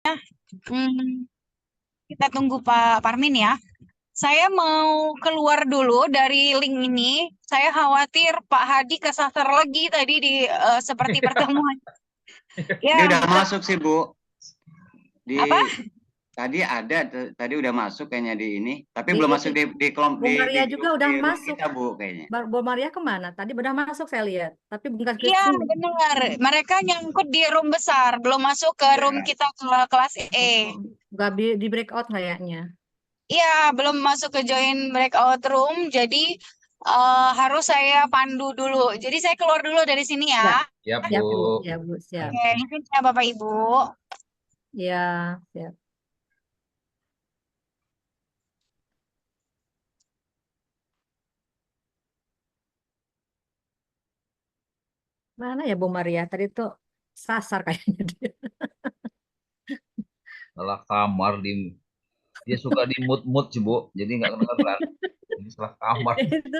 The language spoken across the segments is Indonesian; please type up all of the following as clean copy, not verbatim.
Hmm, kita tunggu Pak Parmin ya. Saya mau keluar dulu dari link ini. Saya khawatir Pak Hadi kesasar lagi tadi di seperti pertemuan. Dia Ya, udah masuk sih, Bu. apa? Tadi udah masuk kayaknya di ini, tapi Di belum ini. masuk di kelompok Bu Maria juga udah di room masuk. kita, Bu, kayaknya. Bu Maria kemana? Tadi udah masuk saya lihat, tapi bukan ke Iya, sini. benar. Mereka nyangkut di room besar, belum masuk ke room Ya. kita ke kelas E. Nggak di breakout kayaknya. Iya, belum masuk ke join breakout room, jadi harus saya pandu dulu. Jadi saya keluar dulu dari sini ya. Ya, Siap, siap Bu. Bu. Ya Bu, siap. Oke, izin ya Bapak Ibu. Ya, siap. Mana ya Bu Maria? Tadi tuh sasar kayaknya dia. Salah kamar dia suka di mood sih, Bu. Jadi nggak kedengeran. Ini salah kamar. Itu,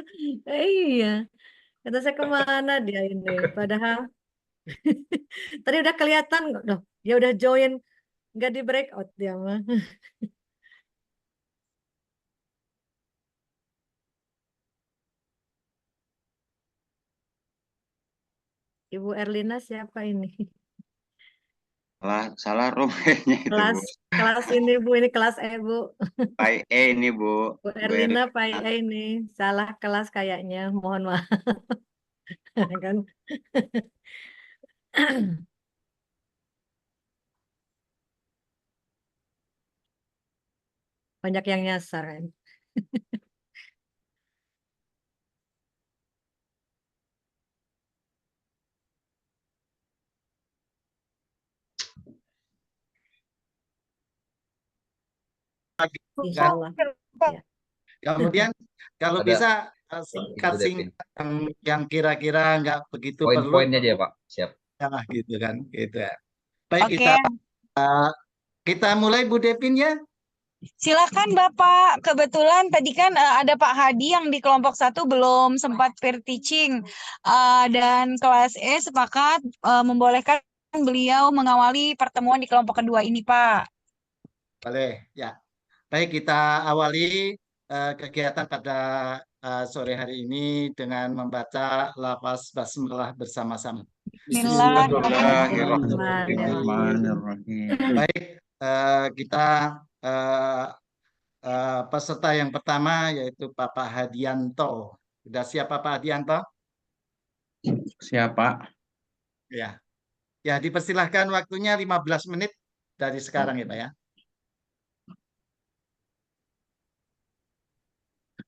iya. Kata saya kemana dia ini? Padahal tadi udah kelihatan, loh, dia udah join, nggak di breakout dia mah. Ibu Erlina siapa ini? Salah room kayaknya itu, Bu. Kelas ini Bu, ini kelas E Bu. Pak E ini, Bu. Bu Bu Erlina Pak Erlina. ini salah kelas kayaknya, mohon maaf kan. Banyak yang nyasar kan. Insya Kan? Allah. Ya. Kemudian kalau Ada bisa Ibu Devin. singkat-singkat yang kira-kira nggak begitu perlu, Poin-poinnya aja, Pak. Siap. ya gitu kan, gitu ya. Baik, Oke, kita mulai Bu Devin ya. silakan Bapak. Kebetulan tadi kan ada Pak Hadi yang di kelompok 1 belum sempat peer teaching. Dan kelas E sepakat membolehkan beliau mengawali pertemuan di kelompok kedua ini, Pak. Boleh, ya. Baik, kita awali kegiatan pada sore hari ini dengan membaca lafaz basmalah bersama-sama. Bismillahirrahmanirrahim. Baik, kita peserta yang pertama yaitu Bapak Hadianto. Sudah siap Bapak Hadianto? Siapa? Ya. Ya, dipersilahkan waktunya 15 menit dari sekarang ya Pak ya.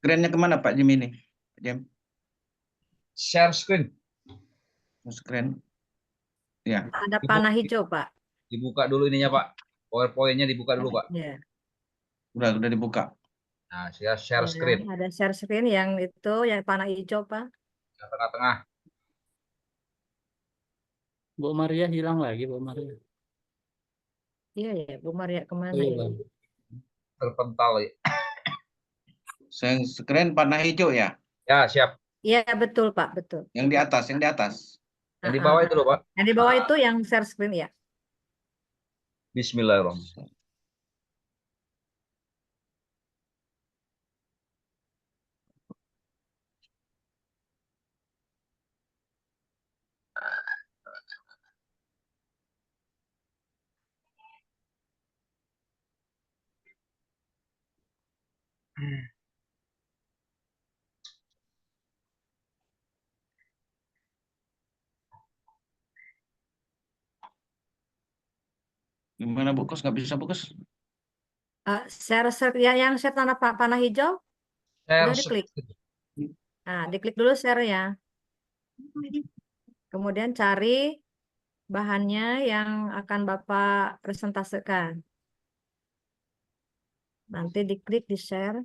Screen-nya kemana Pak Jim ini? Jim, Share screen. screen. Ya. Ada panah hijau Pak. Dibuka dulu ininya, Pak. PowerPoint-nya dibuka dulu, Pak. Ya. Udah dibuka. Nah, saya share Ya, screen. ada share screen yang itu, yang panah hijau Pak. Yang tengah-tengah. Bu Maria hilang lagi, Bu Maria. Iya ya, Bu Maria kemana Oh, ya? iya. Terpental ya. Saya screen warna hijau ya. Ya, siap. Iya betul Pak, betul. Yang di atas, yang di atas. Yang di bawah itu loh, Pak. Yang di bawah itu yang share screen ya. Bismillahirrahmanirrahim. Gimana bukus? Nggak bisa bukus? Share ya, yang share tanda panah hijau Share udah diklik. Nah, diklik dulu share ya. Kemudian cari bahannya yang akan Bapak presentasikan. Nanti diklik di share.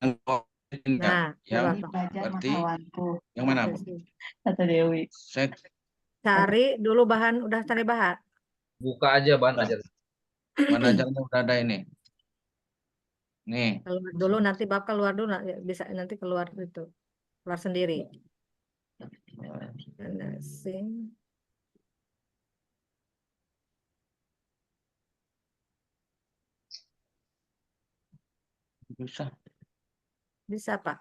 Nah, yang coba, berarti yang mana Bu? Kata Dewi. Saya cari dulu bahan, udah cari bahan. Buka aja, Ban aja. mana aja udah ada ini. Nih. Keluar dulu, nanti Bapak keluar dulu, bisa nanti keluar itu. Keluar sendiri. Sing. Bisa. Bisa, Pak.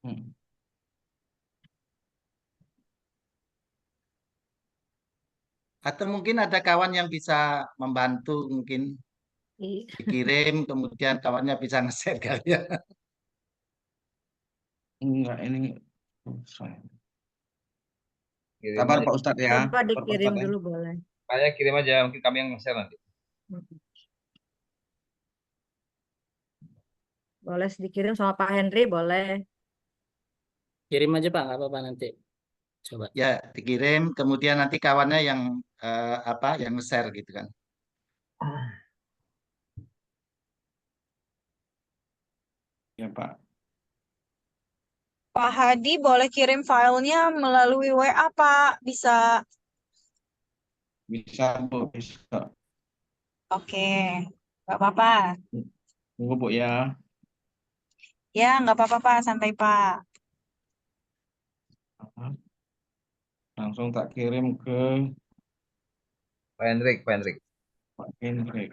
Hmm. Atau mungkin ada kawan yang bisa membantu, mungkin Iya. dikirim, kemudian kawannya bisa nge-share kali ya. Enggak, ini saya. Kirim Sabar aja. Pak Ustadz ya. Coba Sabar Pak dikirim Ustadz ya. dulu boleh. Saya kirim aja, mungkin kami yang nge-share nanti. Boleh dikirim sama Pak Henry, boleh. Kirim aja Pak, nggak apa-apa nanti. Coba. Ya, dikirim, kemudian nanti kawannya yang yang nge-share gitu kan. Ya Pak. Pak Hadi boleh kirim filenya melalui WA, Pak. Bisa. Bisa Bu, bisa. Oke. Nggak apa-apa. Tunggu Bu ya. Ya, nggak apa-apa, Pak. Santai, Pak. Langsung tak kirim ke Pak Hendrik, Pak Hendrik. Pak Hendrik.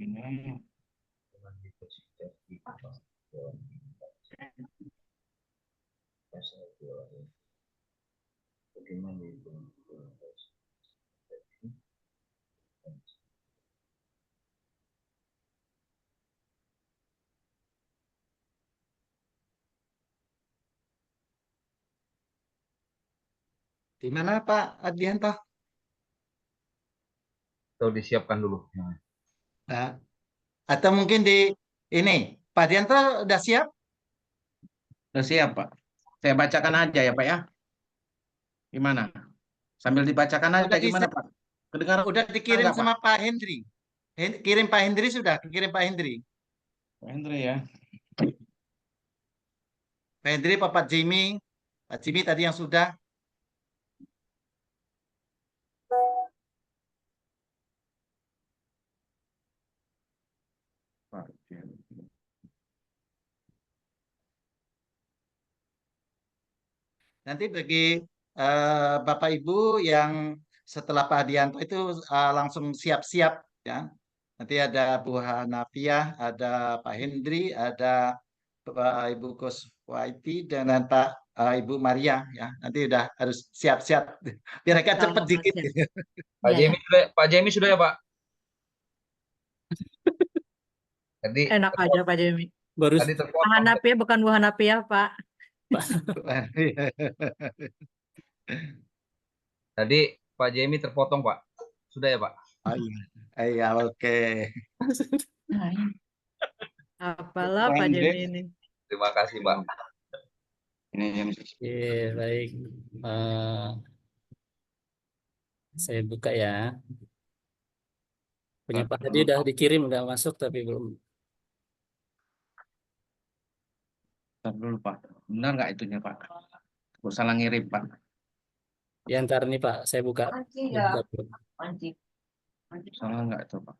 Ini Di mana Pak Adianto? Atau disiapkan dulu. Nah, atau mungkin di ini, Pak Adianto udah siap? Udah siap Pak. Saya bacakan aja ya Pak ya. Gimana? Sambil dibacakan aja Udah gimana di-share? Pak? Kedengaran Udah dikirim enggak Pak? sama Pak Hendri. Kirim Pak Hendri sudah, kirim Pak Hendri. Pak Hendrik ya. Pak Hendri, Pak Jimmy. Pak Jimmy tadi yang sudah. Pak. Nanti bagi Bapak Ibu yang setelah Pak Adianto itu langsung siap-siap ya. Nanti ada Bu Hanafiah, ada Pak Hendri, ada Ibu Kuswaiti dan Pak Ibu Maria ya. Nanti udah harus siap-siap. Biar agak cepet Sama dikit. aja. Pak Ya, Jamie sudah, Pak Jamie sudah ya Pak? Tadi enak aja Pak Jemi. Baru tadi Pak terpotong. Hanafi bukan Bu Hanafi ya, Pak. Tadi Pak Jamie terpotong Pak. Sudah ya Pak? Oh iya, iya oke. Apalah Pak Pak Hendrik. Jemi ini. Terima kasih Pak. Ini yang Iya, baik. Saya buka ya. Punya Pak Hadi udah dikirim, udah masuk tapi belum. Bentar dulu Pak. Benar nggak itunya Pak? Takut salah ngirim Pak. Ya ntar nih Pak, saya buka. Buka dulu. Salah nggak itu Pak?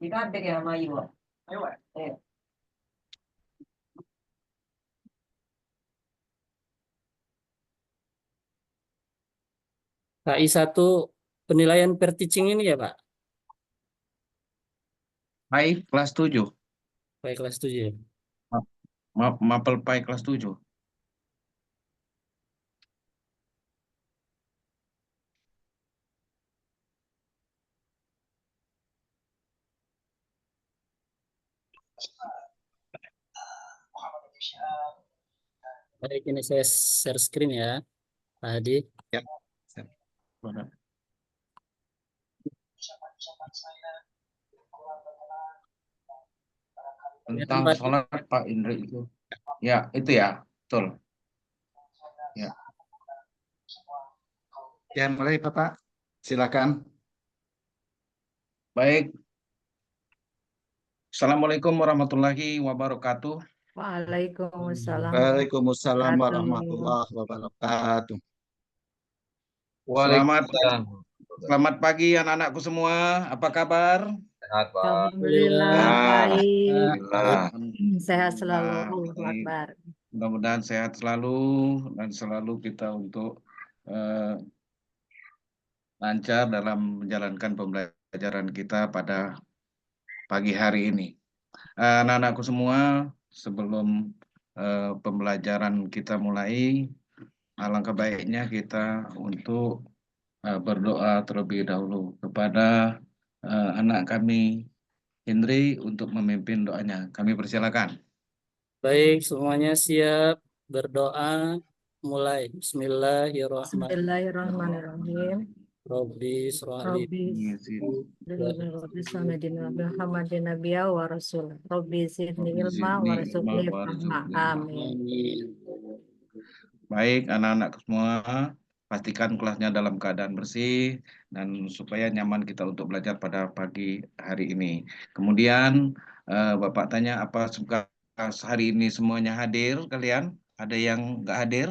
KI 1 penilaian per teaching ini ya Pak? Pai kelas 7. Baik kelas 7 ya. Mapel Pai kelas 7. Baik, ini saya share screen ya, Pak Hadi. Ya. Mana? Tentang Tempat- sholat Pak Indri itu. Ya, itu ya. Betul. Ya, mulai Bapak. Silakan. Baik. Assalamualaikum warahmatullahi wabarakatuh. Waalaikumsalam. Waalaikumsalam Wabarakatuh. warahmatullahi wabarakatuh. Selamat Waalaikumsalam. Selamat pagi anak-anakku semua. Apa kabar? Sehat, Pak. Alhamdulillah Ah, baik. Alhamdulillah. Sehat selalu. Alhamdulillah, Allahu baik. Akbar. Mudah-mudahan sehat selalu dan selalu kita untuk lancar dalam menjalankan pembelajaran kita pada pagi hari ini. Anak-anakku semua, sebelum pembelajaran kita mulai, alangkah baiknya kita untuk berdoa terlebih dahulu kepada anak kami Hendri untuk memimpin doanya. Kami persilakan. Baik, semuanya siap berdoa. Mulai. Bismillahirrahmanirrahim. Bismillahirrahmanirrahim. Rabbi shrahli Robbi sadri Rabbi Samadina Muhammadin Nabiya wa Rasul. Robbi zidni ilma Zidni wa ilma rizukni wa fahma. rizqni Amin. Amin. Baik, anak-anak semua, pastikan kelasnya dalam keadaan bersih dan supaya nyaman kita untuk belajar pada pagi hari ini. Kemudian Bapak tanya apa suka hari ini semuanya hadir kalian? Ada yang nggak hadir?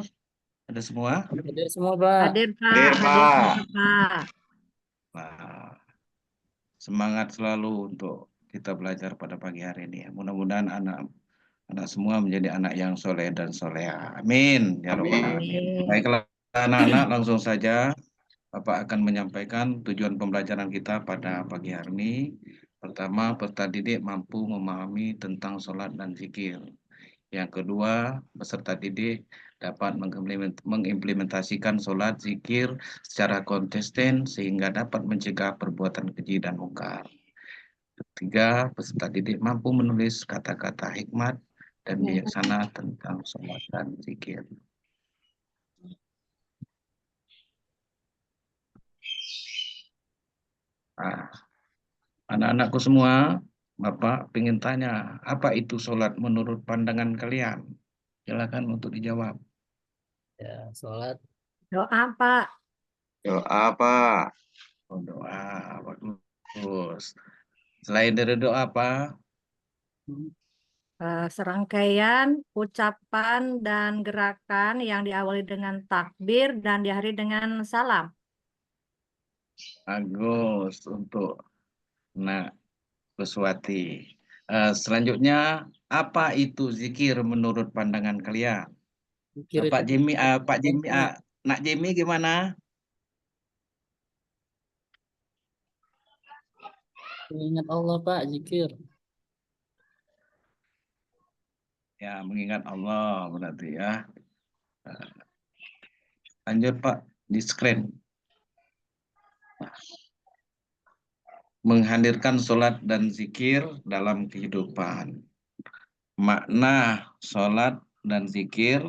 Ada semua? Hadir semua, Pak. Hadir Pak, Hadir, hadir Pak. semua Pak. Nah, semangat selalu untuk kita belajar pada pagi hari ini. Mudah-mudahan anak semua menjadi anak yang soleh dan soleha. Amin. Ya Rabbal Alamin. Amin. Baiklah anak-anak, langsung saja Bapak akan menyampaikan tujuan pembelajaran kita pada pagi hari ini. Pertama, peserta didik mampu memahami tentang sholat dan zikir. Yang kedua, peserta didik dapat mengimplementasikan sholat zikir secara konsisten sehingga dapat mencegah perbuatan keji dan mungkar. Ketiga, peserta didik mampu menulis kata-kata hikmat dan bijaksana tentang sholat dan zikir. Nah, anak-anakku semua, Bapak ingin tanya, apa itu sholat menurut pandangan kalian? Silakan untuk dijawab. Ya, sholat. Doa Pak. Doa, Pak. Oh, doa, bagus. Selain dari doa, apa? Serangkaian ucapan dan gerakan yang diawali dengan takbir dan diakhiri dengan salam. Bagus untuk Nak Kuswati. Selanjutnya, apa itu zikir menurut pandangan kalian? Zikir Pak itu Jimmy, Nak Jimmy gimana? mengingat Allah, Pak, zikir. Ya, mengingat Allah berarti ya. Lanjut Pak, di screen. Menghadirkan sholat dan zikir dalam kehidupan. Makna sholat dan zikir,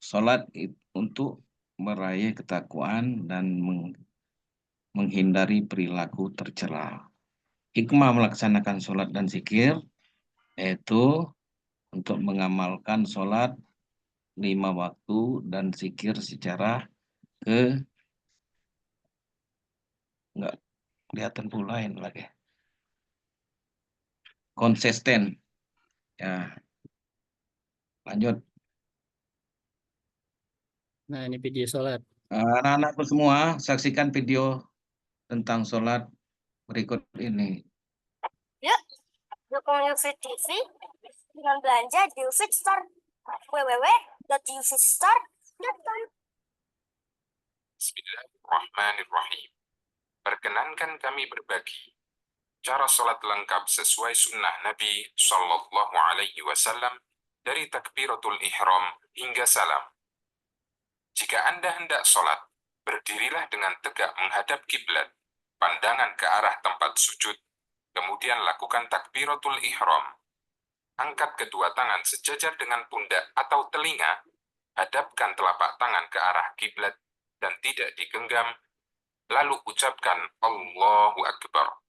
sholat untuk meraih ketakwaan dan menghindari perilaku tercela. Hikmah melaksanakan sholat dan zikir, yaitu untuk mengamalkan sholat 5 waktu dan zikir secara nggak kelihatan pula ini lagi. Konsisten. Ya. Lanjut. Nah, ini video sholat. Anak-anakku semua, saksikan video tentang sholat berikut ini. Yuk, dukung UFIT TV dengan belanja di UFIT Store. www.ufitstore.com. Bismillahirrahmanirrahim. Perkenankan kami berbagi cara sholat lengkap sesuai sunnah Nabi Sallallahu Alaihi Wasallam dari takbiratul ihram hingga salam. Jika Anda hendak sholat, berdirilah dengan tegak menghadap kiblat, pandangan ke arah tempat sujud, kemudian lakukan takbiratul ihram. Angkat kedua tangan sejajar dengan pundak atau telinga, hadapkan telapak tangan ke arah kiblat dan tidak digenggam, lalu ucapkan Allahu Akbar.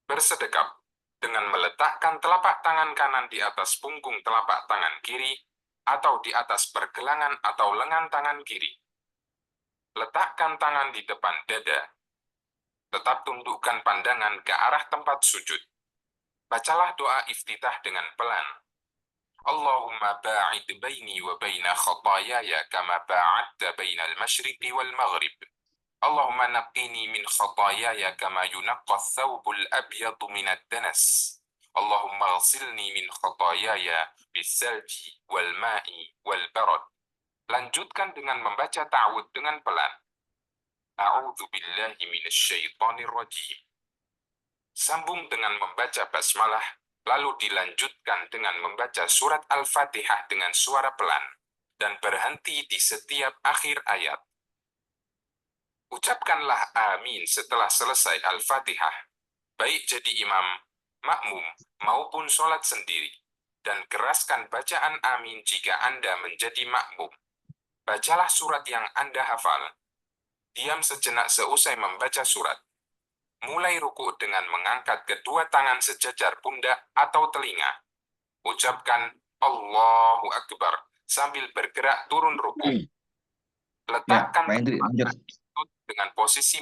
Bersedekap dengan meletakkan telapak tangan kanan di atas punggung telapak tangan kiri atau di atas pergelangan atau lengan tangan kiri. Letakkan tangan di depan dada. Tetap tundukkan pandangan ke arah tempat sujud. Bacalah doa iftitah dengan pelan. Allahumma ba'id baini wa baina khatayaya kama ba'adta baina al-masyriqi wal maghrib. Allahumma naqqini min khataayaya kama yunaqqa thawbul abyadu minad danas. Allahumma ghsilni min khataayaya bisalji wal ma'i wal barad. Lanjutkan dengan membaca ta'awudz dengan pelan. A'udzu billahi minasyaitonir rajim. Sambung dengan membaca basmalah, lalu dilanjutkan dengan membaca surat Al-Fatihah dengan suara pelan, dan berhenti di setiap akhir ayat. Ucapkanlah amin setelah selesai Al-Fatihah, baik jadi imam, makmum, maupun sholat sendiri, dan keraskan bacaan amin jika Anda menjadi makmum. Bacalah surat yang Anda hafal. Diam sejenak seusai membaca surat. Mulai ruku dengan mengangkat kedua tangan sejajar pundak atau telinga. Ucapkan Allahu Akbar sambil bergerak turun ruku. Ya, Letakkan Pak Hendri, lanjut. dengan posisi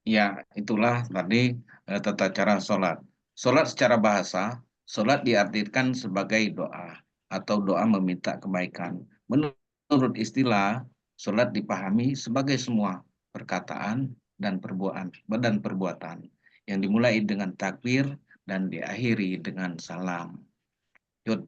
Ya, itulah tadi tata cara sholat. Sholat secara bahasa, sholat diartikan sebagai doa atau doa meminta kebaikan. Menurut istilah, sholat dipahami sebagai semua perkataan dan perbuatan yang dimulai dengan takbir dan diakhiri dengan salam. Yud.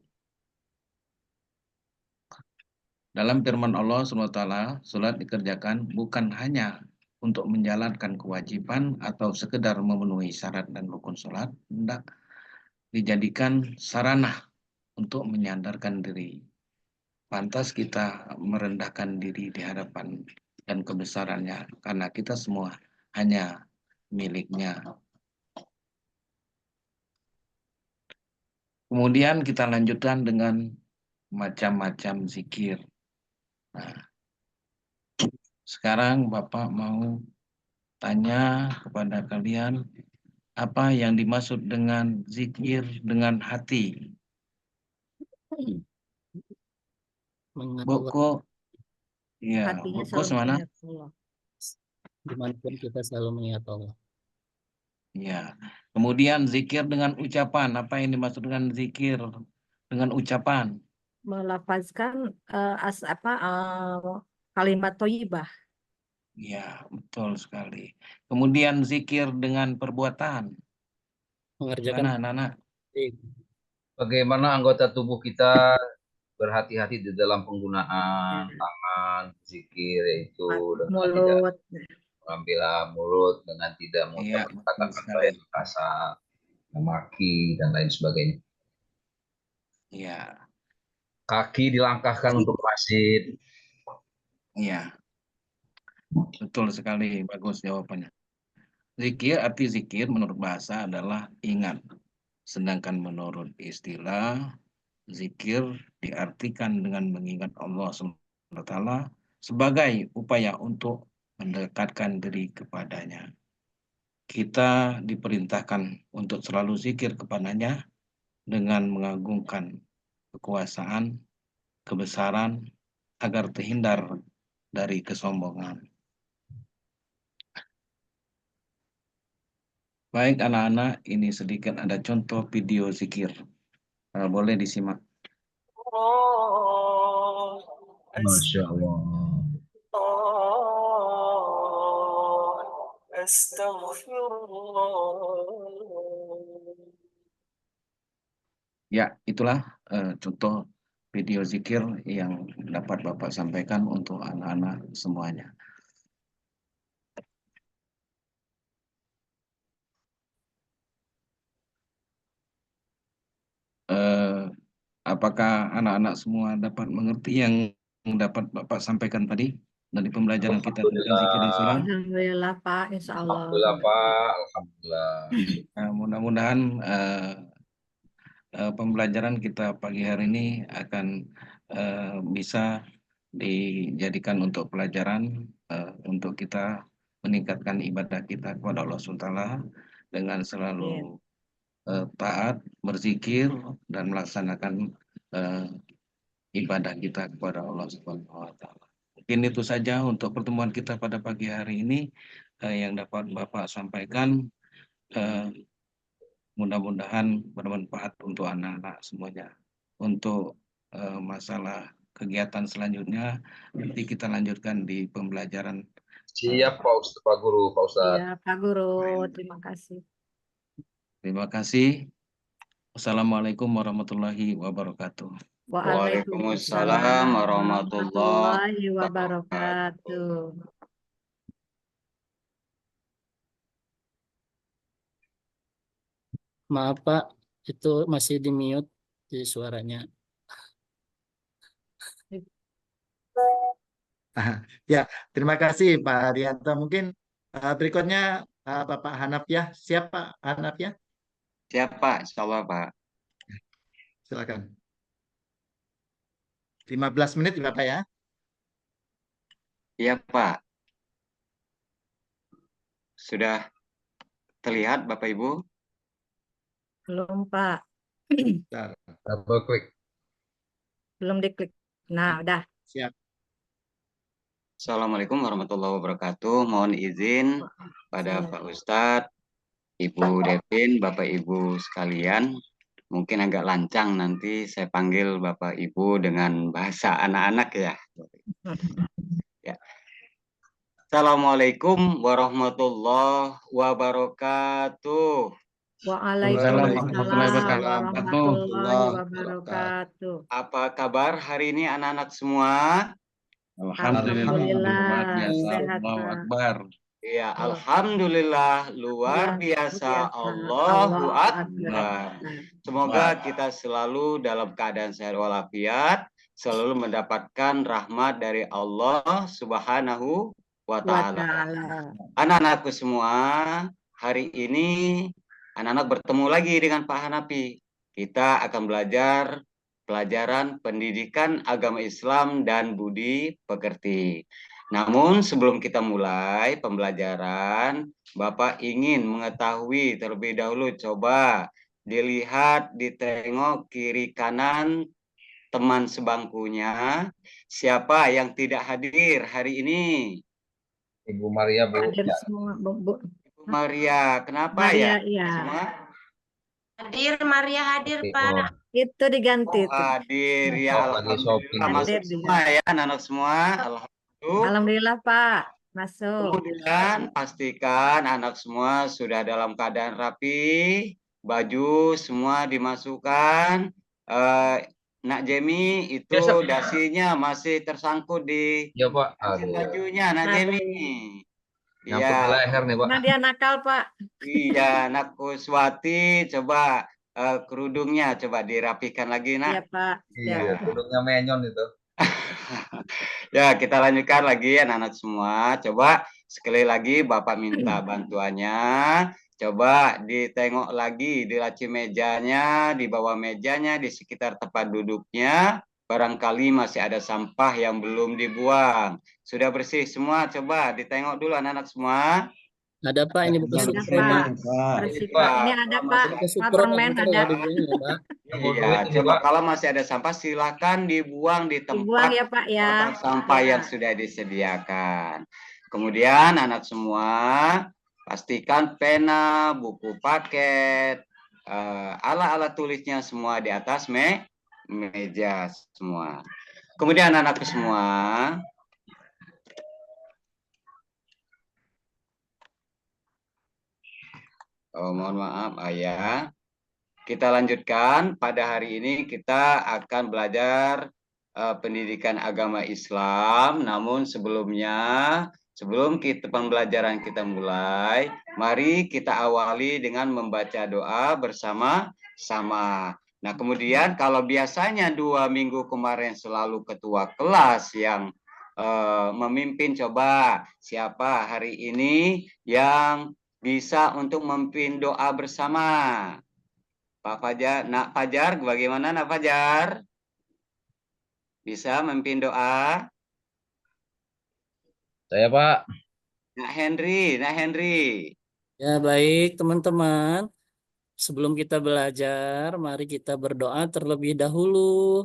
Dalam firman Allah SWT, sholat dikerjakan bukan hanya untuk menjalankan kewajiban atau sekedar memenuhi syarat dan rukun sholat, hendak dijadikan sarana untuk menyandarkan diri. Pantas kita merendahkan diri di hadapan dan kebesarannya, karena kita semua hanya miliknya. Kemudian kita lanjutkan dengan macam-macam zikir. Nah, sekarang Bapak mau tanya kepada kalian, apa yang dimaksud dengan zikir dengan hati? Mengingat Bu, Allah kok ya, Hatinya Bu, kok selalu semana? mengingat Allah. dimanapun kita selalu mengingat Allah. Ya. Kemudian zikir dengan ucapan, apa yang dimaksud dengan zikir dengan ucapan? Melafazkan kalimat thayyibah. Ya, betul sekali. Kemudian zikir dengan perbuatan. Mengerjakan Mana, Nana? Bagaimana anggota tubuh kita berhati-hati di dalam penggunaan Ya. tangan, zikir, yaitu dengan tidak Mulut. mengambil mulut, dengan tidak Iya, mengucapkan betul kata-kata sekali. yang kasar, memaki, dan lain sebagainya. Iya, Kaki dilangkahkan untuk masjid. iya. Betul sekali, bagus jawabannya. Zikir, arti zikir menurut bahasa adalah ingat. Sedangkan menurut istilah, zikir diartikan dengan mengingat Allah SWT sebagai upaya untuk mendekatkan diri kepadanya. Kita diperintahkan untuk selalu zikir kepadanya dengan mengagungkan kekuasaan, kebesaran, agar terhindar dari kesombongan. Baik anak-anak, ini sedikit ada contoh video zikir. Boleh disimak. Masya Allah. Ya, itulah contoh video zikir yang dapat Bapak sampaikan untuk anak-anak semuanya. Apakah anak-anak semua dapat mengerti yang dapat Bapak sampaikan tadi dari pembelajaran kita tentang zikir dan sholat? Alhamdulillah Pak, insya Allah. Alhamdulillah Pak, Alhamdulillah. Mudah-mudahan pembelajaran kita pagi hari ini akan bisa dijadikan untuk pelajaran untuk kita meningkatkan ibadah kita kepada Allah SWT dengan selalu taat, berzikir, dan melaksanakan ibadah kita kepada Allah SWT. Mungkin itu saja untuk pertemuan kita pada pagi hari ini yang dapat Bapak sampaikan. Mudah-mudahan bermanfaat untuk anak-anak semuanya. Untuk masalah kegiatan selanjutnya nanti kita lanjutkan di pembelajaran. Siap Pak Guru, Pak Ustadz. Ya, Pak Guru, terima kasih. Terima kasih. Assalamualaikum warahmatullahi wabarakatuh. Waalaikumsalam warahmatullahi wabarakatuh. Maaf Pak, itu masih di mute di suaranya. Ya, terima kasih Pak Haryanto. Mungkin berikutnya Bapak Hanaf ya. Siap Pak Hanaf ya? Siap Pak, insya Allah Pak. Silakan. 15 menit Bapak ya. Iya Pak. Sudah terlihat Bapak Ibu? Belum, Pak. Bentar. Double klik. Belum diklik. Nah, udah. Siap. Assalamualaikum warahmatullahi wabarakatuh. Mohon izin pada Pak Ustadz, Ibu Devin, Bapak Ibu sekalian. Mungkin agak lancang nanti saya panggil Bapak Ibu dengan bahasa anak-anak ya. Ya. Assalamualaikum warahmatullahi wabarakatuh. Waalaikumsalam warahmatullahi wabarakatuh. Apa kabar hari ini anak-anak semua? Alhamdulillah. Sehat, Allahu Pak. Akbar. Ya, alhamdulillah luar biasa. Allahu Akbar. Semoga kita selalu dalam keadaan sehat walafiat, selalu mendapatkan rahmat dari Allah Subhanahu wa Ta'ala. Anak-anakku semua, hari ini anak-anak bertemu lagi dengan Pak Hanafi. Kita akan belajar pelajaran pendidikan agama Islam dan budi pekerti. Namun sebelum kita mulai pembelajaran, Bapak ingin mengetahui terlebih dahulu, coba dilihat, ditengok kiri kanan teman sebangkunya, siapa yang tidak hadir hari ini? Ibu Maria, Bu. Hadir semua, Bu. Ibu Maria, kenapa Maria, ya? iya. Semua? Hadir, Maria hadir, Pak. Itu diganti. Oh, hadir ya, Lagi shopping. alhamdulillah masuk Hadir semua ya anak-anak semua. Alhamdulillah. Alhamdulillah, Pak. Masuk. Kemudian pastikan anak semua sudah dalam keadaan rapi, baju semua dimasukkan. Nak Jemi itu dasinya masih tersangkut di Ya Pak. bajunya, Nak Jemi. Nyangkut di leher nih Pak. Nah, dia nakal, Pak. Iya, Nak Kuswati, coba kerudungnya coba dirapikan lagi, Nak. Iya, Pak. Iya, kerudungnya menyon itu. Ya, kita lanjutkan lagi anak-anak semua. Coba sekali lagi Bapak minta bantuannya. Coba ditengok lagi di laci mejanya, di bawah mejanya, di sekitar tempat duduknya. Barangkali masih ada sampah yang belum dibuang. Sudah bersih semua? Coba ditengok dulu anak-anak semua. Ada Pak, ini bukan Ada, Superman. Bersih, Pak. Ini ada, Pak. Superman ada. Iya, coba kalau masih ada sampah silakan dibuang di tempat Dibuang ya, Pak ya. kotak sampah yang sudah disediakan. Kemudian anak semua pastikan pena, buku paket, alat-alat tulisnya semua di atas meja semua. Kemudian anakku semua, mohon maaf ayah. Kita lanjutkan pada hari ini kita akan belajar pendidikan agama Islam. Namun sebelumnya, sebelum pembelajaran kita mulai, mari kita awali dengan membaca doa bersama-sama. Nah, kemudian kalau biasanya 2 minggu kemarin selalu ketua kelas yang memimpin, coba siapa hari ini yang bisa untuk memimpin doa bersama? Pak Fajar, Nak Fajar, bagaimana Nak Fajar? Bisa memimpin doa? Saya Pak. Nak Henry. Ya baik teman-teman. Sebelum kita belajar, mari kita berdoa terlebih dahulu.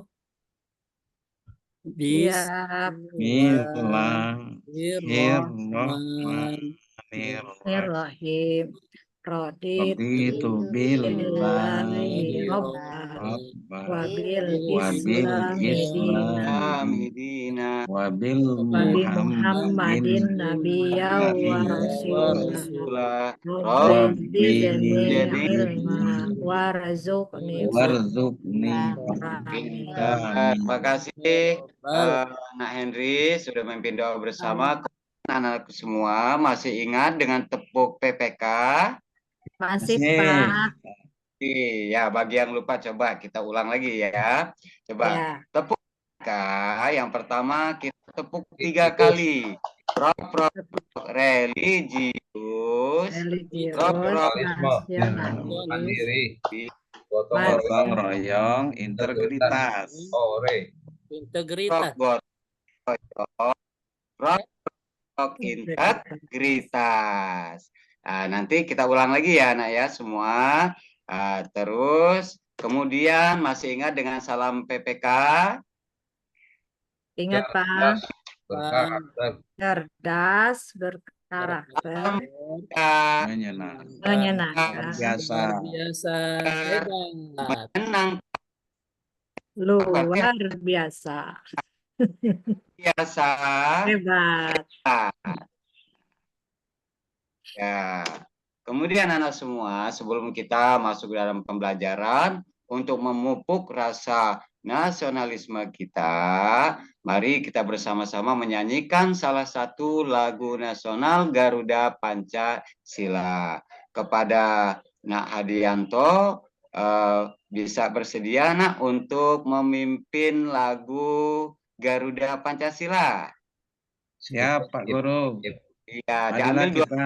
Bismillahirrahmanirrahim. Raditu billahi robba wa bil islami dina Hamidina wabil Nabi Muhammadin Muhammadin nabiyya wa nabiyya wa rasulah Rasulullah Rabbi zidni Jadi ilma warzuqni warzuqni amin. Terima kasih Bal. Nak Henry sudah memimpin doa bersama. Anak-anakku semua masih ingat dengan tepuk PPK? Masih Masih. Pak. Iya, bagi yang lupa coba kita ulang lagi ya. Coba Ya. tepuk PPK. Yang pertama kita tepuk 3 kali. Prok religius. Religius nasionalisme, nasionalis mandiri, gotong Mas- Gotong royong, royong integritas. ore, Integritas. Integritas. Nah, nanti kita ulang lagi ya anak ya semua. Terus kemudian masih ingat dengan salam PPK? Ingat Pak, berkarakter, cerdas, berkarakter, menyenangkan, Biasa. Luar biasa. Hebat. Menang luar biasa, biasa. hebat. Ya. Kemudian anak semua, sebelum kita masuk dalam pembelajaran untuk memupuk rasa nasionalisme kita, mari kita bersama-sama menyanyikan salah satu lagu nasional Garuda Pancasila. Kepada Nak Hadianto, bisa bersedia Nak untuk memimpin lagu Garuda Pancasila. Siap Pak Guru. Iya, Marilah diambil kita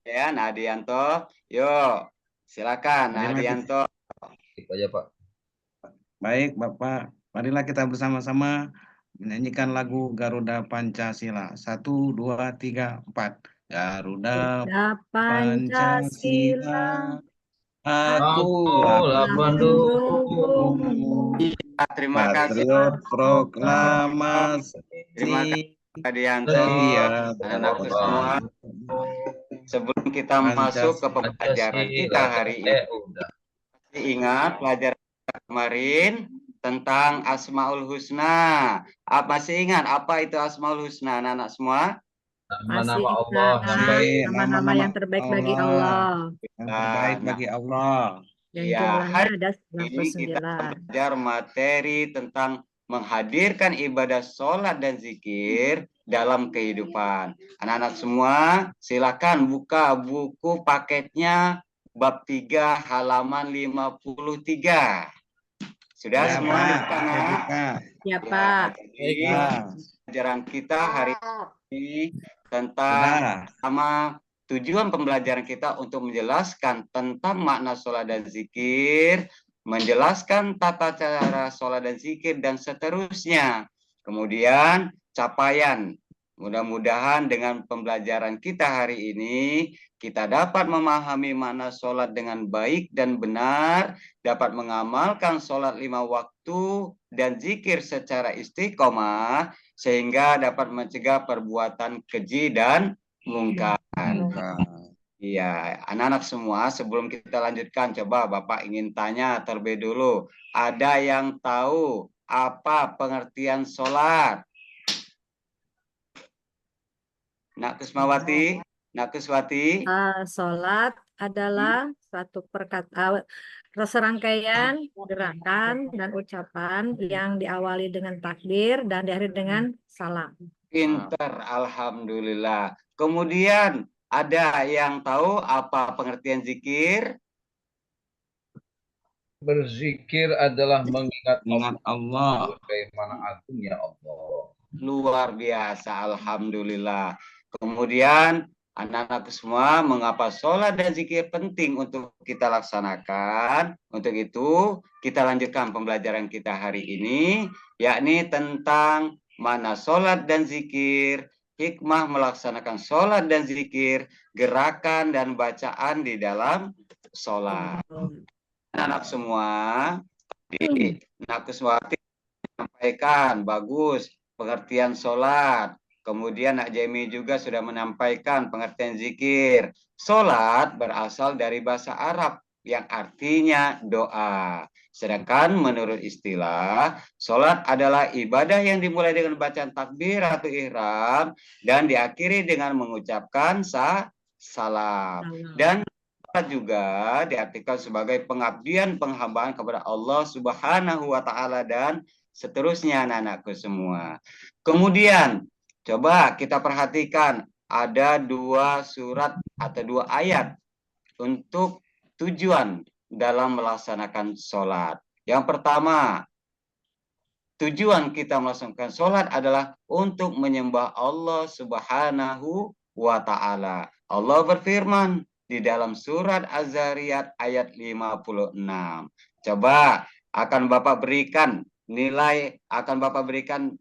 ya, Nadianto. Yuk, silakan Nadianto. itu aja Pak. baik Bapak. Marilah kita bersama-sama menyanyikan lagu Garuda Pancasila. 1, 2, 3, 4. Garuda Pancasila, akulah pendukungmu. Terima kasih Patriot proklamasi. Terima kasih Nadianto. Setia Anak-anakku semua, sebelum kita masuk ke pembelajaran kita hari ini, Udah. ingat pelajaran kemarin tentang Asmaul Husna. Masih ingat apa itu Asmaul Husna, anak-anak semua? Masih Nama-nama Allah yang ingat baik. nama-nama yang terbaik bagi Allah. Yang terbaik bagi Allah. Dan Ya, jumlahnya hari ada ini kita 99. belajar materi tentang menghadirkan ibadah sholat dan zikir dalam kehidupan. Anak-anak semua, silakan buka buku paketnya bab 3 halaman 53. Sudah Ya, semua Pak. dibuka, Nak? Dibuka. Ya Pak. Jadi, Ya. pelajaran kita hari ini tentang Sudah. sama tujuan pembelajaran kita untuk menjelaskan tentang makna sholat dan zikir, menjelaskan tata cara sholat dan zikir, dan seterusnya. Kemudian capaian. Mudah-mudahan dengan pembelajaran kita hari ini, kita dapat memahami makna sholat dengan baik dan benar, dapat mengamalkan sholat 5 waktu dan zikir secara istiqomah, sehingga dapat mencegah perbuatan keji dan mungkar. Iya, anak-anak semua, sebelum kita lanjutkan, coba Bapak ingin tanya terlebih dulu. Ada yang tahu apa pengertian sholat? Nak Kusmawati? Nak Kuswati? Sholat adalah satu serangkaian gerakan dan ucapan yang diawali dengan takbir dan diakhiri dengan salam. Pinter, alhamdulillah. Kemudian ada yang tahu apa pengertian zikir? Berzikir adalah mengingat Allah. Bagaimana agungnya Allah. Luar biasa, alhamdulillah. Kemudian anak-anak semua, mengapa sholat dan zikir penting untuk kita laksanakan? Untuk itu kita lanjutkan pembelajaran kita hari ini, yakni tentang mana sholat dan zikir, hikmah melaksanakan sholat dan zikir, gerakan dan bacaan di dalam sholat. Anak-anak semua, Nak Kuswati menyampaikan bagus pengertian sholat. Kemudian Nak Jemi juga sudah menyampaikan pengertian zikir. Solat berasal dari bahasa Arab yang artinya doa. Sedangkan menurut istilah, solat adalah ibadah yang dimulai dengan bacaan takbir atau ihram dan diakhiri dengan mengucapkan salam. Dan juga diartikan sebagai pengabdian penghambaan kepada Allah Subhanahu wa taala dan seterusnya anak-anakku semua. Kemudian coba kita perhatikan ada 2 surat atau 2 ayat untuk tujuan dalam melaksanakan sholat. Yang pertama, tujuan kita melaksanakan sholat adalah untuk menyembah Allah Subhanahu wa ta'ala. Allah berfirman di dalam surat Az-Zariyat ayat 56. Coba akan Bapak berikan nilai, akan Bapak berikan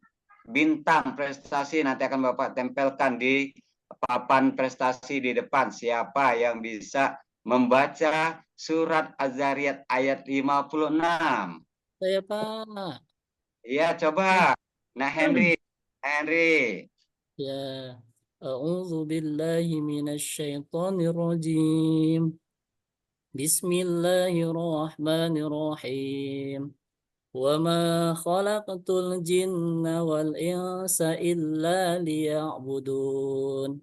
bintang prestasi, nanti akan Bapak tempelkan di papan prestasi di depan. Siapa yang bisa membaca surat Az-Zariyat ayat 56? Saya Pak. Iya, coba. Nah, Henry. Ya. A'udzu billahi minasyaitonir rajim. Bismillahirrahmanirrahim. Wa ma khalaqtul jinna wal insa illa liya'budun.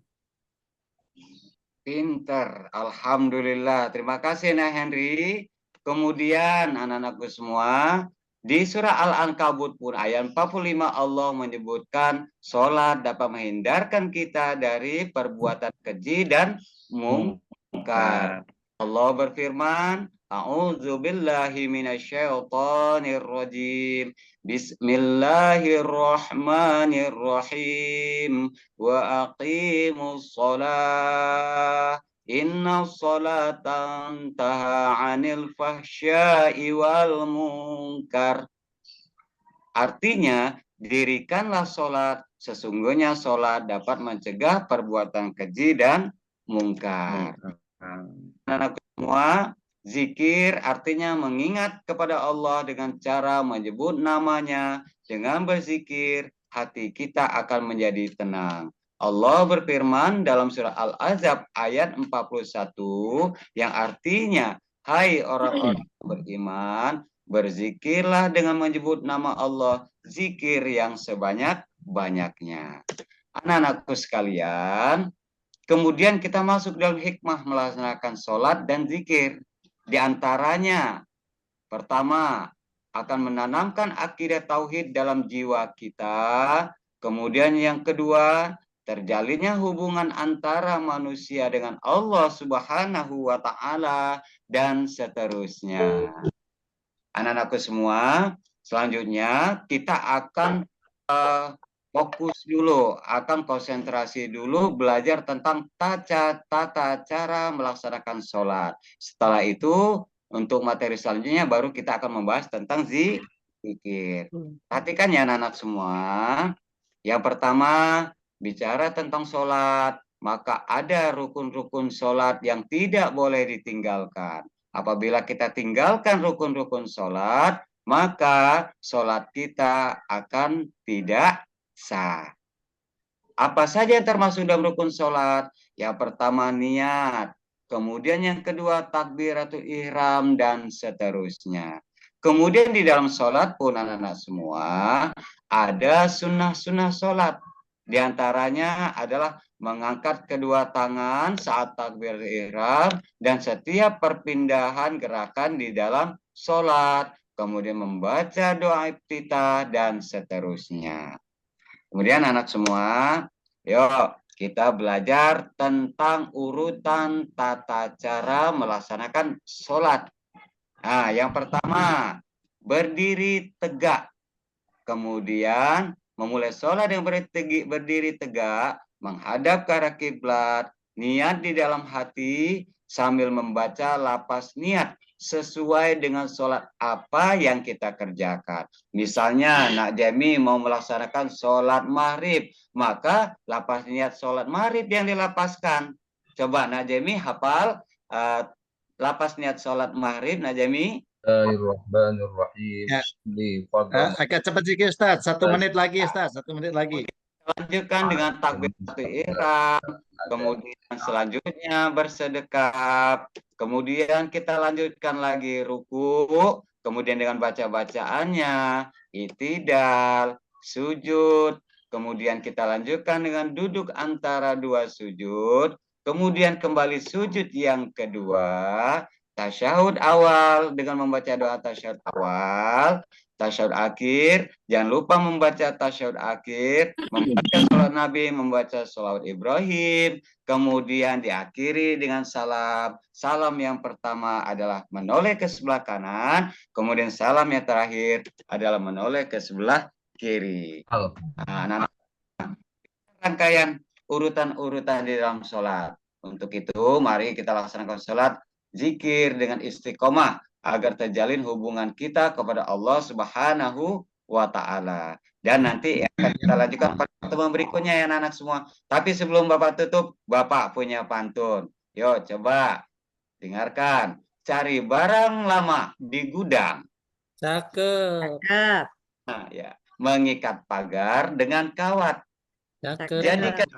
Pinter, alhamdulillah. Terima kasih Nah Henry. Kemudian anak-anakku semua, di surah Al-Ankabut pun ayat 45 Allah menyebutkan sholat dapat menghindarkan kita dari perbuatan keji dan mungkar. Allah berfirman, A'udzu billahi minasyaitonir rajim. Bismillahirrahmanirrahim. Wa aqimus shalah. Inna sholata tanha 'anil fahsya'i wal munkar. Artinya, dirikanlah sholat. Sesungguhnya sholat dapat mencegah perbuatan keji dan mungkar. Anak semua, zikir artinya mengingat kepada Allah dengan cara menyebut namanya. Dengan berzikir, hati kita akan menjadi tenang. Allah berfirman dalam surah Al-Ahzab ayat 41 yang artinya, hai orang-orang beriman, berzikirlah dengan menyebut nama Allah, zikir yang sebanyak-banyaknya. Anak-anakku sekalian, kemudian kita masuk dalam hikmah melaksanakan sholat dan zikir. Di antaranya, pertama, akan menanamkan akidah tauhid dalam jiwa kita. Kemudian yang kedua, terjalinnya hubungan antara manusia dengan Allah Subhanahu wa ta'ala dan seterusnya. Anak-anakku semua, selanjutnya kita akan fokus dulu, akan konsentrasi dulu belajar tentang tata cara melaksanakan sholat. Setelah itu, untuk materi selanjutnya baru kita akan membahas tentang zikir. Perhatikan ya anak-anak semua. Yang pertama, bicara tentang sholat, maka ada rukun-rukun sholat yang tidak boleh ditinggalkan. Apabila kita tinggalkan rukun-rukun sholat, maka sholat kita akan tidak sah. Apa saja yang termasuk dalam rukun sholat? Yang pertama niat, kemudian yang kedua takbiratul ihram dan seterusnya. Kemudian di dalam sholat pun anak-anak semua ada sunnah-sunnah sholat. Di antaranya adalah mengangkat kedua tangan saat takbiratul ihram dan setiap perpindahan gerakan di dalam sholat. Kemudian membaca doa iftitah dan seterusnya. Kemudian anak semua, yuk kita belajar tentang urutan tata cara melaksanakan sholat. Nah, yang pertama, berdiri tegak. Kemudian memulai sholat yang berdiri tegak, menghadap ke arah kiblat, niat di dalam hati sambil membaca lapas niat sesuai dengan sholat apa yang kita kerjakan. Misalnya Nak Jemi mau melaksanakan sholat maghrib, maka lapas niat sholat maghrib yang dilapaskan. Coba Nak Jemi hafal lapas niat sholat maghrib, Nak Jemi. Bismillahirrahmanirrahim. Agak cepat sedikit Ustaz, 1 menit lagi Ustaz, 1 menit lagi. Lanjutkan dengan takbiratul ihram, kemudian selanjutnya bersedekap, kemudian kita lanjutkan lagi ruku, kemudian dengan baca-bacaannya, itidal, sujud, kemudian kita lanjutkan dengan duduk antara dua sujud, kemudian kembali sujud yang kedua, tasyahud awal dengan membaca doa tasyahud awal, tasyahud akhir, jangan lupa membaca tasyahud akhir, membaca salat Nabi, membaca sholawat Ibrahim, kemudian diakhiri dengan salam. Salam yang pertama adalah menoleh ke sebelah kanan, kemudian salam yang terakhir adalah menoleh ke sebelah kiri. Nah, rangkaian urutan-urutan di dalam sholat. Untuk itu, mari kita laksanakan sholat zikir dengan istiqomah agar terjalin hubungan kita kepada Allah Subhanahu wa Ta'ala. Dan nanti akan kita lanjutkan pada pertemuan berikutnya ya anak-anak semua. Tapi sebelum Bapak tutup, Bapak punya pantun. Yuk coba dengarkan. Cari barang lama di gudang. Cakep. Cakep. Nah, ya. Mengikat pagar dengan kawat. Cakep. Jadikan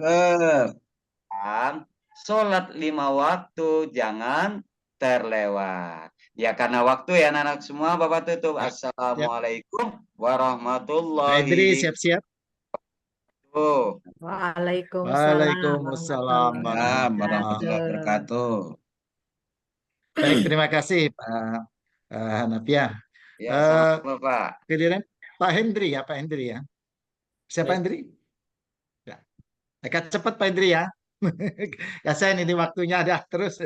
sholat 5 waktu jangan terlewat. Ya karena waktu ya anak-anak semua, Bapak tutup. Assalamualaikum warahmatullahi Idri siap-siap. Waalaikumsalam warahmatullahi wabarakatuh. Baik, terima kasih Pak Hanafiah. Ya, sama Pak. Kemudian Pak Hendri ya, Pak Hendri ya. Siapa Hendri? Ya. Dekat cepat Pak Hendri ya. Kasihan ini waktunya dah terus.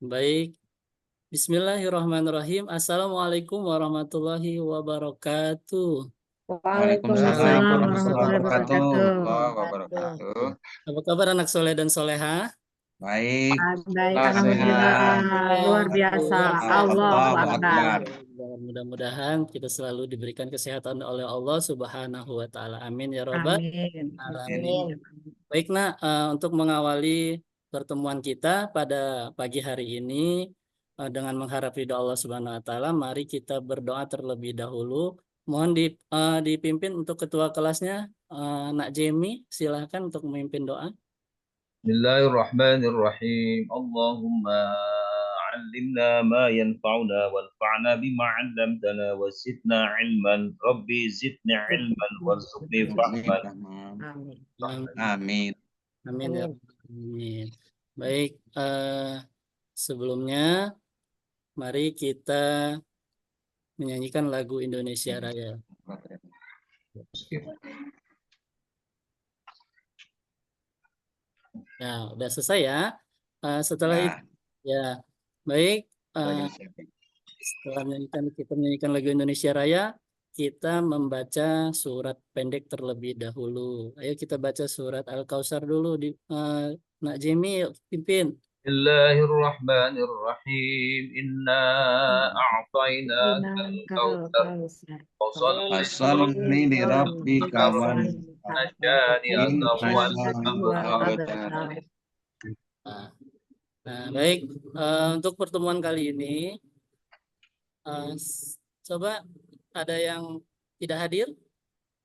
Baik. Bismillahirrahmanirrahim. Assalamualaikum warahmatullahi wabarakatuh. Waalaikumsalam warahmatullahi wabarakatuh. Apa kabar anak soleh dan soleha? Baik. Baik, alhamdulillah. Luar biasa. Allahu Akbar. Mudah-mudahan kita selalu diberikan kesehatan oleh Allah Subhanahu wa Ta'ala. Amin ya Rabbal alamin. Baik, Nak, untuk mengawali pertemuan kita pada pagi hari ini dengan mengharap ridha Allah Subhanahu wa Ta'ala, mari kita berdoa terlebih dahulu. Mohon dipimpin untuk ketua kelasnya, Nak Jemi, silahkan untuk memimpin doa. Bismillahirrahmanirrahim. Allahumma علمنا ما ينفعنا وانفعنا بما علمتنا وزدنا علما ربي زدني علما وارزقني فهما. Amin. Amin ya. Amin. Baik, sebelumnya mari kita menyanyikan lagu Indonesia Raya. Nah, udah selesai ya. Setelah itu, ya, baik. Setelah kita menyanyikan lagu Indonesia Raya, kita membaca surat pendek terlebih dahulu. Ayo kita baca surat Al-Kautsar dulu di Nak Jemi, pimpin. Bismillahirrahmanirrahim. Inna a'tainaka al-kautsar. Fasholli li rabbika Nah, baik. Untuk pertemuan kali ini, coba ada yang tidak hadir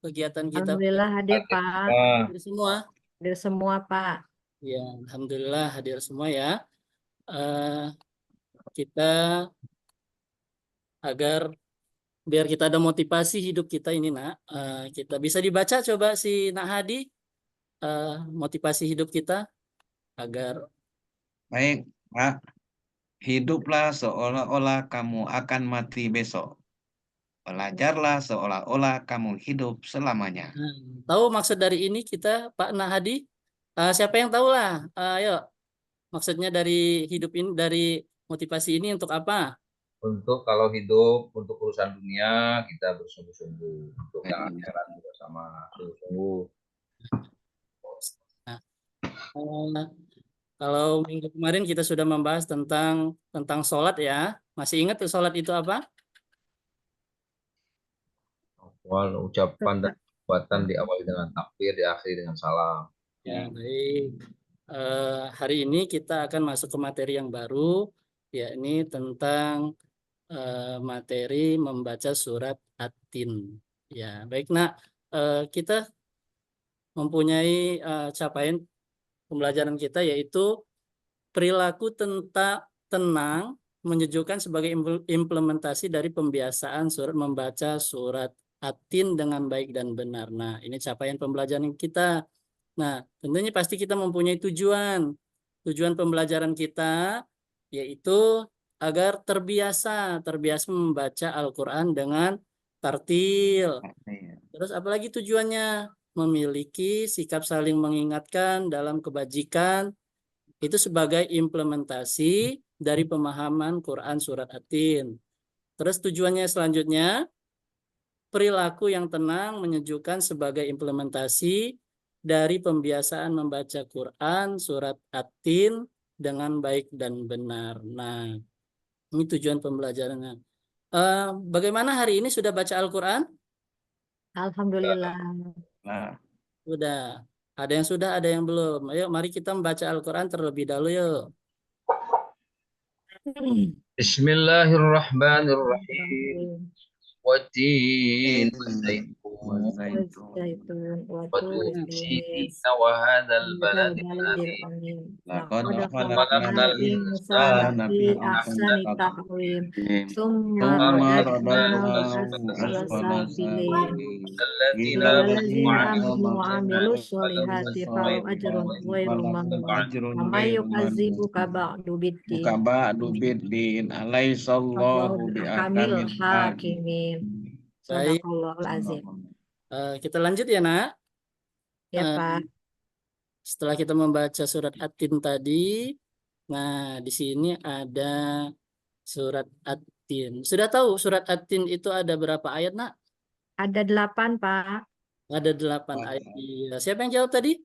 kegiatan kita? Alhamdulillah hadir Pak. Hadir semua. Hadir semua Pak. Ya, alhamdulillah hadir semua ya. Kita agar biar kita ada motivasi hidup kita ini, Nak. Kita bisa dibaca coba si Nak Hadi, motivasi hidup kita agar. Baik, Pak. Hiduplah seolah-olah kamu akan mati besok. Belajarlah seolah-olah kamu hidup selamanya. Tahu maksud dari ini kita, Pak Nak Hadi? Siapa yang tahu lah? Ayo, maksudnya dari hidup ini, dari motivasi ini untuk apa? Untuk kalau hidup untuk urusan dunia kita bersungguh-sungguh, untuk yang akhirat juga sama sungguh-sungguh. Nah, kalau minggu kemarin kita sudah membahas tentang sholat ya. Masih ingat sholat itu apa? Awal ucapan dan perbuatan diawali dengan takbir, diakhiri dengan salam. Ya, baik. Hari ini kita akan masuk ke materi yang baru, yakni tentang materi membaca surat At-Tin. Ya, baik Nak. Kita mempunyai capaian pembelajaran kita, yaitu perilaku tenang menyejukkan sebagai implementasi dari pembiasaan membaca surat At-Tin dengan baik dan benar. Nah, ini capaian pembelajaran kita. Nah, tentunya pasti kita mempunyai tujuan. Tujuan pembelajaran kita yaitu agar terbiasa membaca Al-Quran dengan tartil. Terus apalagi tujuannya? Memiliki sikap saling mengingatkan dalam kebajikan, itu sebagai implementasi dari pemahaman Quran surat At-Tin. Terus tujuannya selanjutnya, perilaku yang tenang menyejukkan sebagai implementasi dari pembiasaan membaca Quran surat At-Tin dengan baik dan benar. Nah, ini tujuan pembelajarannya. Bagaimana hari ini sudah baca Al-Quran? Alhamdulillah. Nah, Sudah. Ada yang sudah, ada yang belum. Ayo, mari kita membaca Al-Quran terlebih dahulu yuk. Bismillahirrahmanirrahim. Watin والزيتون وطور وطور سينين سينين وهذا هذا البلد البلد الأمين الأمين laqad لقد khalaqna خلقنا الإنسان al-insana في fi أحسن ahsani تقويم taqwim. ثم Thumma رددناه radadnahu أسفل asfala سافلين safilin. الذين إلا Illa الذين allazina آمنوا amanu وعملوا wa الصالحات فلهم أجر غير falahum ممنون ajrun وما ghairu يكذبك mamnun. بعد بالدين Buka ba'du biddin الله alaihissallahu بأحكم bi'akamil hakim. الحاكمين Baik, Sadaqallahul azim. kita lanjut ya, Nak. Ya, Eh, Pak. Setelah kita membaca surat At-Tin tadi, nah di sini ada surat At-Tin. Sudah tahu surat At-Tin itu ada berapa ayat, Nak? Ada 8, Pak. Ada 8 ayat. Iya. Siapa yang jawab tadi?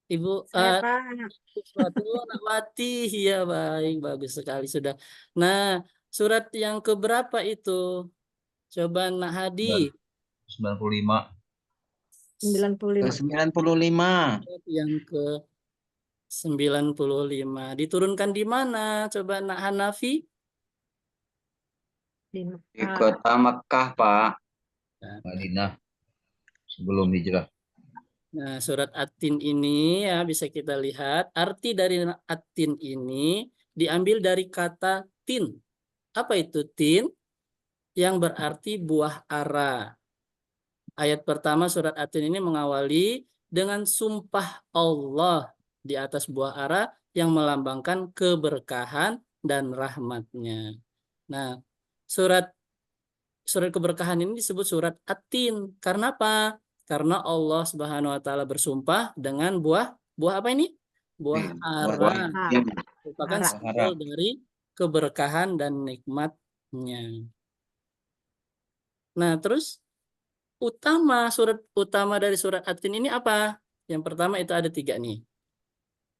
Ibu Saya, Pak. Suatu Nak Wati. Iya, baik, bagus sekali sudah. Nah, surat yang keberapa itu? Coba Nak Hadi. 95. 95. 95. Yang ke 95. Diturunkan di mana? Coba Nak Hanafi. Di Di kota Mekah, Pak. Madinah sebelum hijrah. Nah, surat At-Tin ini ya bisa kita lihat arti dari At-Tin ini diambil dari kata tin. Apa itu tin? Yang berarti buah ara. Ayat pertama surat At-Tin ini mengawali dengan sumpah Allah di atas buah ara yang melambangkan keberkahan dan rahmatnya. Nah, surat keberkahan ini disebut surat At-Tin. Karena apa? Karena Allah Subhanahu wa taala bersumpah dengan buah apa ini? Buah ara. Merupakan simbol dari keberkahan dan nikmatnya. Nah, terus surat utama dari surat At-Tin ini apa? Yang pertama itu ada 3 nih.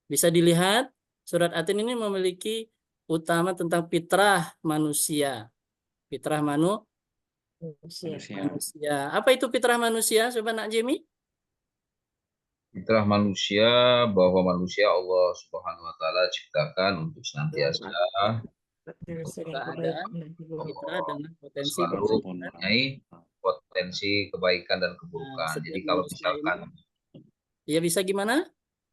Bisa dilihat surat At-Tin ini memiliki utama tentang fitrah manusia. Fitrah manusia. Apa itu fitrah manusia? Coba Nak Jemi. Fitrah manusia bahwa manusia Allah Subhanahu wa taala ciptakan untuk senantiasa keadaan fitrah dengan potensi selalu mempunyai potensi kebaikan dan keburukan. Jadi kalau misalkan ya bisa gimana?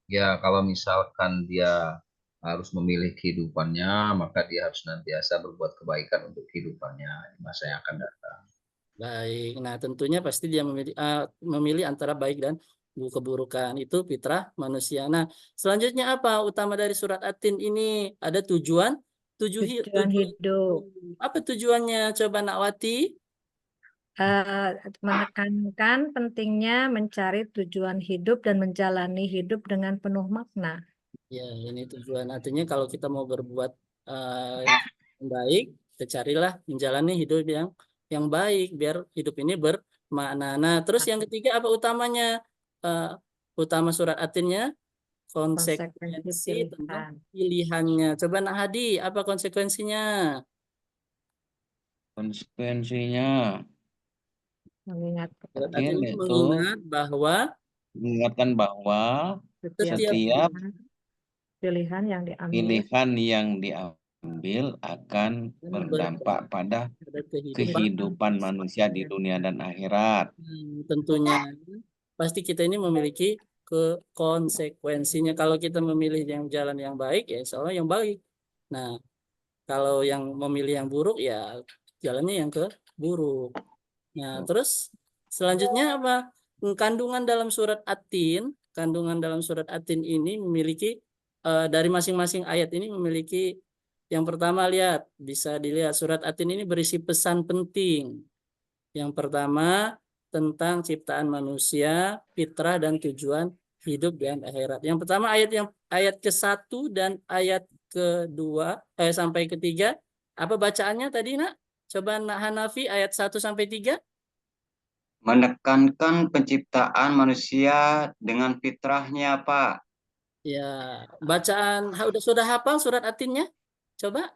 Ya kalau misalkan dia harus memilih kehidupannya, maka dia harus senantiasa berbuat kebaikan untuk kehidupannya di masa yang akan datang. Baik, nah tentunya pasti dia memilih antara baik dan keburukan. Itu fitrah manusia. Nah, selanjutnya apa utama dari surat At-Tin ini? Ada tujuan hidup. Apa tujuannya? Coba Nak Wati. Menekankan pentingnya mencari tujuan hidup dan menjalani hidup dengan penuh makna. Ya, ini tujuan. Artinya kalau kita mau berbuat yang baik, kita carilah menjalani hidup yang baik biar hidup ini bermakna. Nah, terus yang ketiga apa utamanya? Utama surat At-Tinnya konsekuensi tentang pilihannya. Coba Nak Hadi, apa konsekuensinya? Konsekuensinya mengingatkan bahwa setiap pilihan yang diambil akan berdampak pada kehidupan manusia di dunia dan akhirat. Tentunya pasti kita ini memiliki ke konsekuensinya. Kalau kita memilih yang jalan yang baik, ya insya Allah yang baik. Nah, kalau yang memilih yang buruk, ya jalannya yang ke buruk. Nah, terus selanjutnya apa? Kandungan dalam surat At-Tin, kandungan dalam surat At-Tin ini memiliki dari masing-masing ayat ini memiliki yang pertama, lihat, bisa dilihat surat At-Tin ini berisi pesan penting. Yang pertama tentang ciptaan manusia, fitrah dan tujuan hidup dan akhirat. Yang pertama ayat ke-1 dan ayat kedua sampai ketiga. Apa bacaannya tadi, Nak? Coba Nak Hanafi ayat 1 sampai 3. Menekankan penciptaan manusia dengan fitrahnya, Pak. Ya, bacaan sudah hafal surat At-Tinnya? Coba.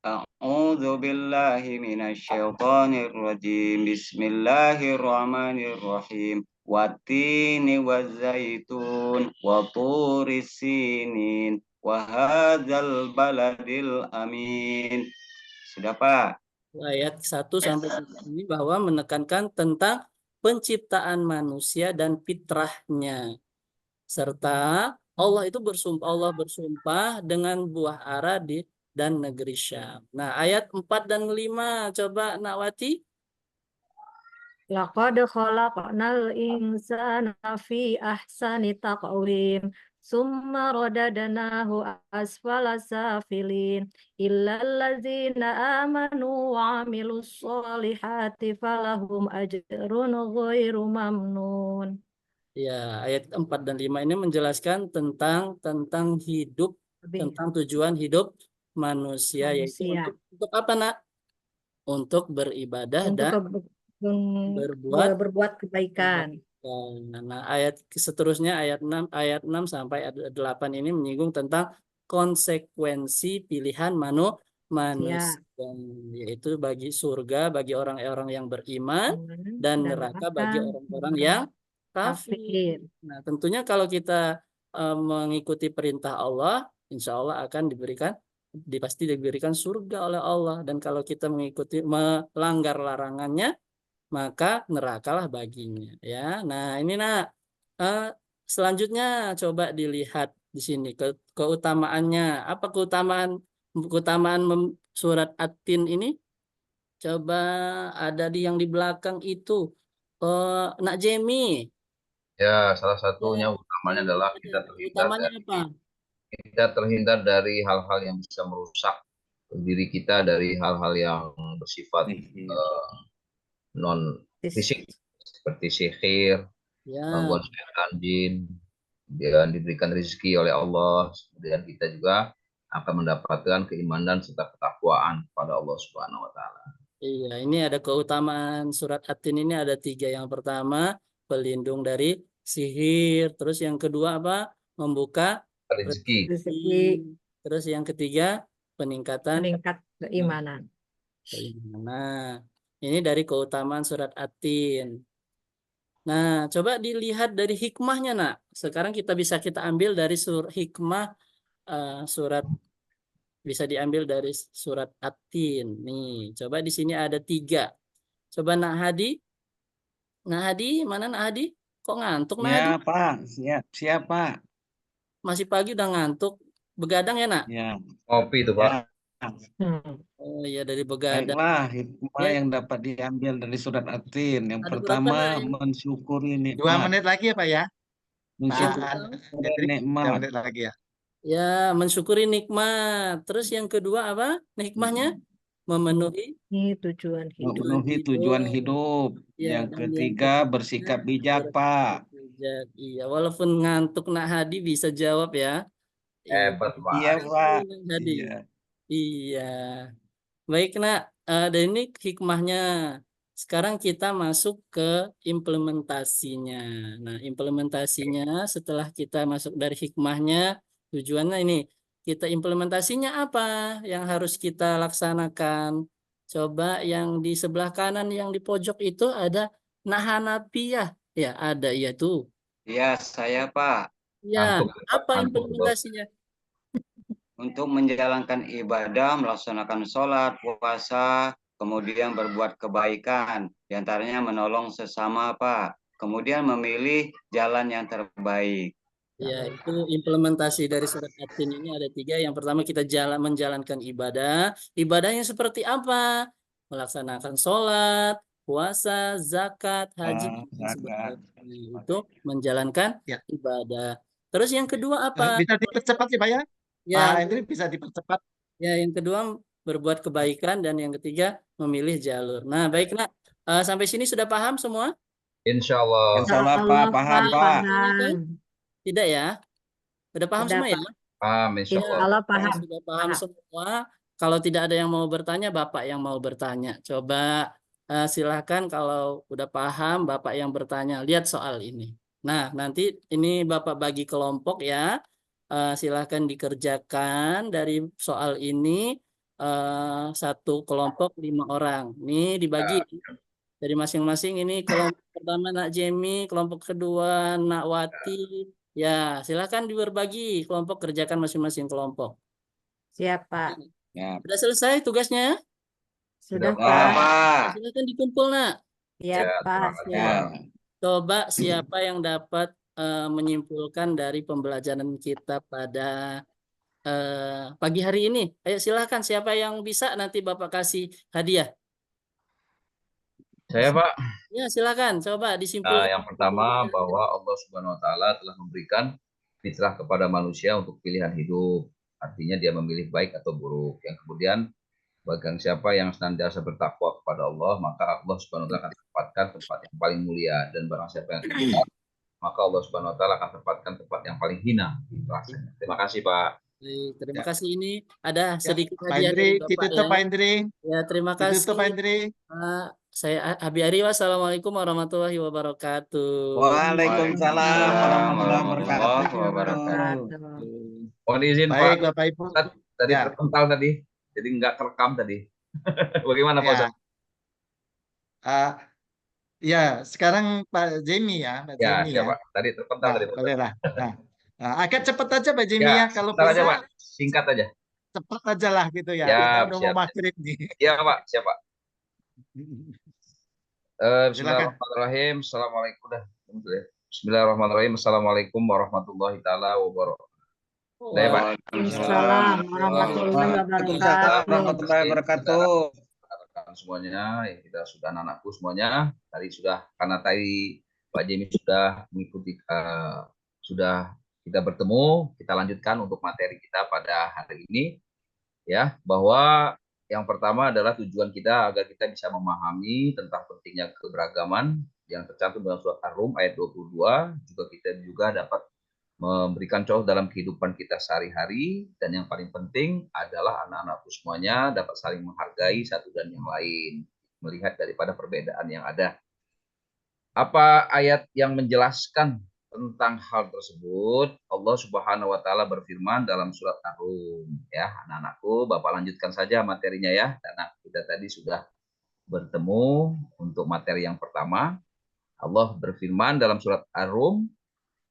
A'udzu billahi minasyaitonir rajim. Bismillahirrahmanirrahim. Wattini wazaitun wa turis sinin wa hadzal baladil amin. Sudah, Pak? Ayat 1 sampai 3 ini bahwa menekankan tentang penciptaan manusia dan fitrahnya. Serta Allah bersumpah dengan buah ara dan negeri Syam. Nah, ayat 4 dan 5 coba Nakwati. Laqad khalaqnal insana fi ahsani taqwim. Summa radadnahu asfala safilin. Illal ladzina amanu wa amilus solihati falahum ajrun ghairu mamnun. Ya, ayat 4 dan 5 ini menjelaskan tentang hidup, tentang tujuan hidup manusia, yaitu untuk apa, Nak? Untuk beribadah dan berbuat kebaikan. Nah, ayat seterusnya ayat 6 sampai ayat 8 ini menyinggung tentang konsekuensi pilihan manusia, yaitu bagi surga bagi orang-orang yang beriman dan neraka bagi orang-orang yang kafir. Nah, tentunya kalau kita mengikuti perintah Allah, insya Allah akan pasti diberikan surga oleh Allah. Dan kalau kita melanggar larangannya, maka nerakalah baginya, ya. Nah, ini selanjutnya coba dilihat di sini keutamaannya. Apa keutamaan surat At-Tin ini? Coba ada yang di belakang itu. Nak Jemi. Ya, salah satunya utamanya adalah kita terhindar dari hal-hal yang bisa merusak diri kita, dari hal-hal yang bersifat non fisik seperti sihir, gangguan setan, jin, dan diberikan rezeki oleh Allah. Kemudian kita juga akan mendapatkan keimanan serta ketakwaan pada Allah Subhanahu wa Ta'ala. Iya, ini ada keutamaan surat At-Tin ini ada 3. Yang pertama, pelindung dari sihir. Terus yang kedua apa? Membuka rezeki. Terus yang ketiga, meningkat keimanan. Nah, ini dari keutamaan surat At-Tin. Nah, coba dilihat dari hikmahnya, Nak. Sekarang kita ambil dari hikmah surat, bisa diambil dari surat At-Tin. Nih, coba di sini ada 3. Coba Nak Hadi. Nak Hadi, mana Nak Hadi? Kok ngantuk, Nak Hadi? Ya, Pak. Siap, Pak. Masih pagi udah ngantuk. Begadang ya, Nak? Ya. Kopi itu, Pak. Oh iya, dari begadang. Baiklah, hikmah yang dapat diambil dari surat At-Tin. Yang pertama, mensyukuri nikmat. 2 menit lagi ya, Pak ya? Mensyukuri nikmat. 2 menit lagi ya. Ya, mensyukuri nikmat. Terus yang kedua apa? Hikmahnya? Memenuhi tujuan hidup. Yang ketiga, bersikap bijak, Pak. Iya, walaupun ngantuk Nak Hadi bisa jawab ya. Hebat, Pak. Iya, Pak. Iya. Baik, Nak. Dan ini hikmahnya. Sekarang kita masuk ke implementasinya. Nah, implementasinya setelah kita masuk dari hikmahnya, tujuannya ini. Kita implementasinya apa yang harus kita laksanakan? Coba yang di sebelah kanan, yang di pojok itu ada Nak Hanafiyah. Ya, ada, iya tuh. Iya, saya, Pak. Ya, apa implementasinya? Untuk menjalankan ibadah, melaksanakan sholat, puasa, kemudian berbuat kebaikan. Di antaranya menolong sesama, Pak. kemudian memilih jalan yang terbaik. Ya, itu implementasi dari surat At-Tin ini ada 3. Yang pertama kita menjalankan ibadah. Ibadahnya seperti apa? Melaksanakan sholat, puasa, zakat, haji, dan Zakat. sebagainya. Itu menjalankan Ya. ibadah. Terus yang kedua apa? Bisa dipercepat ya Pak ya? Ya, Pak Hendri bisa dipercepat. ya, yang kedua berbuat kebaikan dan yang ketiga memilih jalur. Nah, baik Nak. Sampai sini sudah paham semua? Insya Allah. Insya Allah Pak, paham Pak. Silakan. Tidak ya? Udah paham Udah, semua ya? Pak. Paham, insya Insya Allah. Allah Kalau paham. sudah paham Paham. semua, kalau tidak ada yang mau bertanya, Bapak yang mau bertanya. Coba silahkan kalau udah paham, Bapak yang bertanya. Lihat soal ini. Nah, nanti ini Bapak bagi kelompok ya. Silahkan dikerjakan dari soal ini. Satu kelompok 5 orang. Ini dibagi dari masing-masing. Ini kelompok pertama Nak Jemi, kelompok kedua Nak Wati. Ya, silakan berbagi kelompok, kerjakan masing-masing kelompok. Siap, Pak. Ya. Sudah selesai tugasnya? Sudah, Sudah, Pak. Pak. Silakan dikumpul, Nak. Siap, Ya, Pak. terima kasih, Siap. Pak. Coba siapa yang dapat menyimpulkan dari pembelajaran kita pada pagi hari ini? Ayo silakan, siapa yang bisa nanti Bapak kasih hadiah. Saya, Pak. Ya, silakan. Coba disimpulkan. Yang pertama bahwa Allah Subhanahu wa taala telah memberikan fitrah kepada manusia untuk pilihan hidup. Artinya dia memilih baik atau buruk. Yang kemudian bagi siapa yang senantiasa bertakwa kepada Allah, maka Allah Subhanahu wa taala akan tempatkan tempat yang paling mulia, dan barang siapa yang tidak, maka Allah Subhanahu wa taala akan tempatkan tempat yang paling hina. Terima kasih, Pak. Terima kasih. Ini ada sedikit Pak hadiah Hendri, dari Bapak ditutup ya. Pak Hendri. Ya, terima kasih. Ditutup Pak Hendri. Saya Abi Ari. Wassalamualaikum warahmatullahi wabarakatuh. Waalaikumsalam warahmatullahi wabarakatuh. Mohon izin, Baik, Pak. Bapak Ibu. Tadi Ya. terpental tadi, jadi nggak terekam tadi. Bagaimana, Pak Ya. Ustaz? Ya, sekarang Pak Jemi ya, Pak Ya, Jemi siapa? ya. Tadi terpental Nah, tadi, Pak. boleh lah. Nah, agak cepat aja Pak Jemi ya, kalau sebentar aja, bisa Pak. Singkat aja. cepat aja lah gitu ya. Ya, Kita udah siap. mau maghrib nih. Iya, Pak. Siapa? Silakan. Bismillahirrahmanirrahim. Assalamualaikum. Bismillahirrahmanirrahim. Assalamualaikum warahmatullahi taala wabarakatuh. Udah ya, Pak? Waalaikumsalam warahmatullahi wabarakatuh. Rekan semuanya, ya, kita sudah anak-anakku semuanya. Tadi sudah, karena tadi Pak Jemi sudah mengikuti, sudah kita bertemu, kita lanjutkan untuk materi kita pada hari ini, ya, bahwa yang pertama adalah tujuan kita agar kita bisa memahami tentang pentingnya keberagaman yang tercantum dalam surat Ar-Rum ayat 22, juga kita juga dapat memberikan contoh dalam kehidupan kita sehari-hari, dan yang paling penting adalah anak-anakku semuanya dapat saling menghargai satu dan yang lain, melihat daripada perbedaan yang ada. Apa ayat yang menjelaskan tentang hal tersebut? Allah Subhanahu wa taala berfirman dalam surat Ar-Rum, ya, anak-anakku, Bapak lanjutkan saja materinya ya, karena kita tadi sudah bertemu untuk materi yang pertama. Allah berfirman dalam surat Ar-Rum,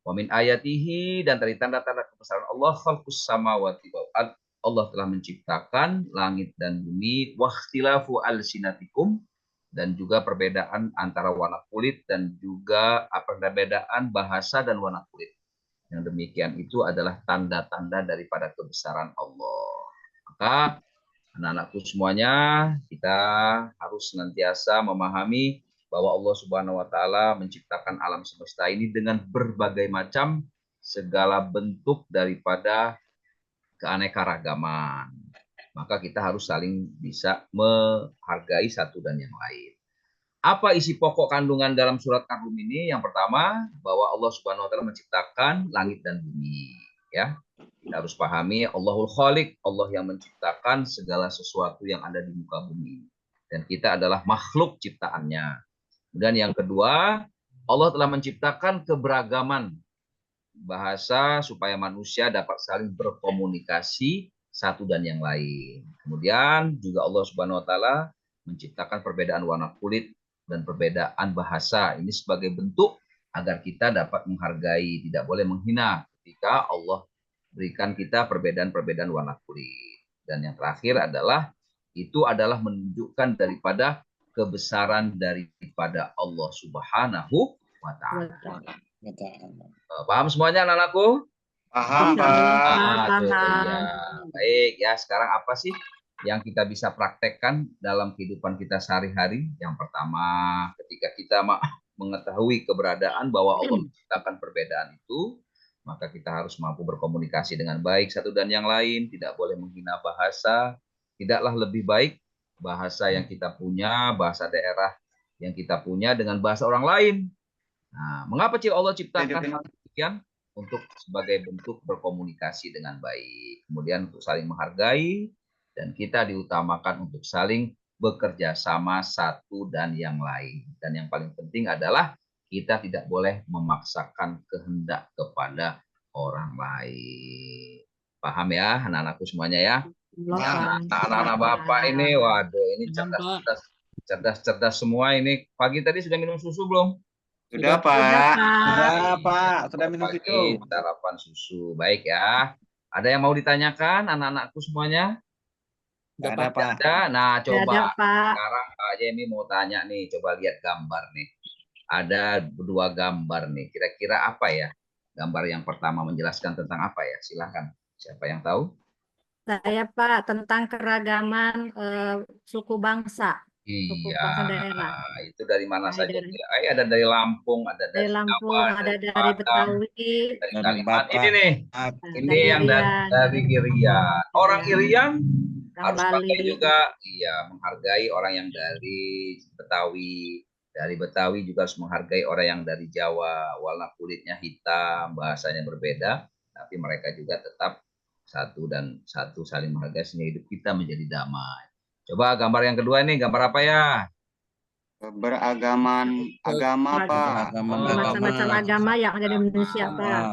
wa min ayatihi, dan dari tanda-tanda kebesaran Allah, khalqus samawati wal ard, Allah telah menciptakan langit dan bumi, wa ikhtilafu alsinatikum, dan juga perbedaan antara warna kulit dan juga perbedaan bahasa dan warna kulit. Yang demikian itu adalah tanda-tanda daripada kebesaran Allah. Maka anak-anakku semuanya, kita harus senantiasa memahami bahwa Allah Subhanahu wa taala menciptakan alam semesta ini dengan berbagai macam segala bentuk daripada keanekaragaman. Maka kita harus saling bisa menghargai satu dan yang lain. Apa isi pokok kandungan dalam surat Ar-Rum ini? Yang pertama, bahwa Allah Subhanahu wa taala menciptakan langit dan bumi, ya. Kita harus pahami Allahul Khaliq, Allah yang menciptakan segala sesuatu yang ada di muka bumi, dan kita adalah makhluk ciptaannya. Dan yang kedua, Allah telah menciptakan keberagaman bahasa supaya manusia dapat saling berkomunikasi satu dan yang lain. Kemudian juga Allah Subhanahu wa taala menciptakan perbedaan warna kulit dan perbedaan bahasa. Ini sebagai bentuk agar kita dapat menghargai, tidak boleh menghina ketika Allah berikan kita perbedaan-perbedaan warna kulit. Dan yang terakhir adalah itu adalah menunjukkan daripada kebesaran daripada Allah Subhanahu wa ta'ala. Betul. Paham semuanya anak-anakku? Paham, Insya Allah, Pak. Aduh, paham. ya. Baik ya, sekarang apa sih yang kita bisa praktekkan dalam kehidupan kita sehari-hari? Yang pertama, ketika kita mengetahui keberadaan bahwa Allah menciptakan perbedaan itu, maka kita harus mampu berkomunikasi dengan baik satu dan yang lain, tidak boleh menghina bahasa, tidaklah lebih baik bahasa yang kita punya, bahasa daerah yang kita punya dengan bahasa orang lain. Nah, mengapa Allah ciptakan hal demikian? Untuk sebagai bentuk berkomunikasi dengan baik. Kemudian untuk saling menghargai, dan kita diutamakan untuk saling bekerja sama satu dan yang lain. Dan yang paling penting adalah kita tidak boleh memaksakan kehendak kepada orang lain. Paham ya anak-anakku semuanya ya? Anak-anak Bapak ini, waduh ini cerdas semua ini. Pagi tadi sudah minum susu belum? Sudah, Pak. Sudah, Pak. Sudah minum Pagi, susu. sarapan susu. Baik ya. Ada yang mau ditanyakan anak-anakku semuanya? Nggak ada, Pak. Ada. Nah, Nggak coba ada, Pak. sekarang Pak Jemi mau tanya nih. Coba lihat gambar nih. Ada dua gambar nih. Kira-kira apa ya? Gambar yang pertama menjelaskan tentang apa ya? Silahkan. Siapa yang tahu? Saya, Pak, tentang keragaman suku bangsa. Suku Iya, bangsa daerah. itu dari mana Ada saja? dari, Ada dari Lampung, ada dari dari Lampung, Jawa, ada dari dari Padang, Betawi, dari Dari Kalimantan. Bapak. Ini nih, ini dari yang Irian, dari Irian. Orang Irian orang harus pakai Bali. juga, iya, menghargai orang yang dari Betawi. Dari Betawi juga harus menghargai orang yang dari Jawa. Warna kulitnya hitam, bahasanya berbeda, tapi mereka juga tetap satu dan satu saling menghargai sehingga hidup kita menjadi damai. Coba gambar yang kedua ini, gambar apa ya? Beragaman agama, Pak. Macam-macam agama yang ada di Indonesia, Pak.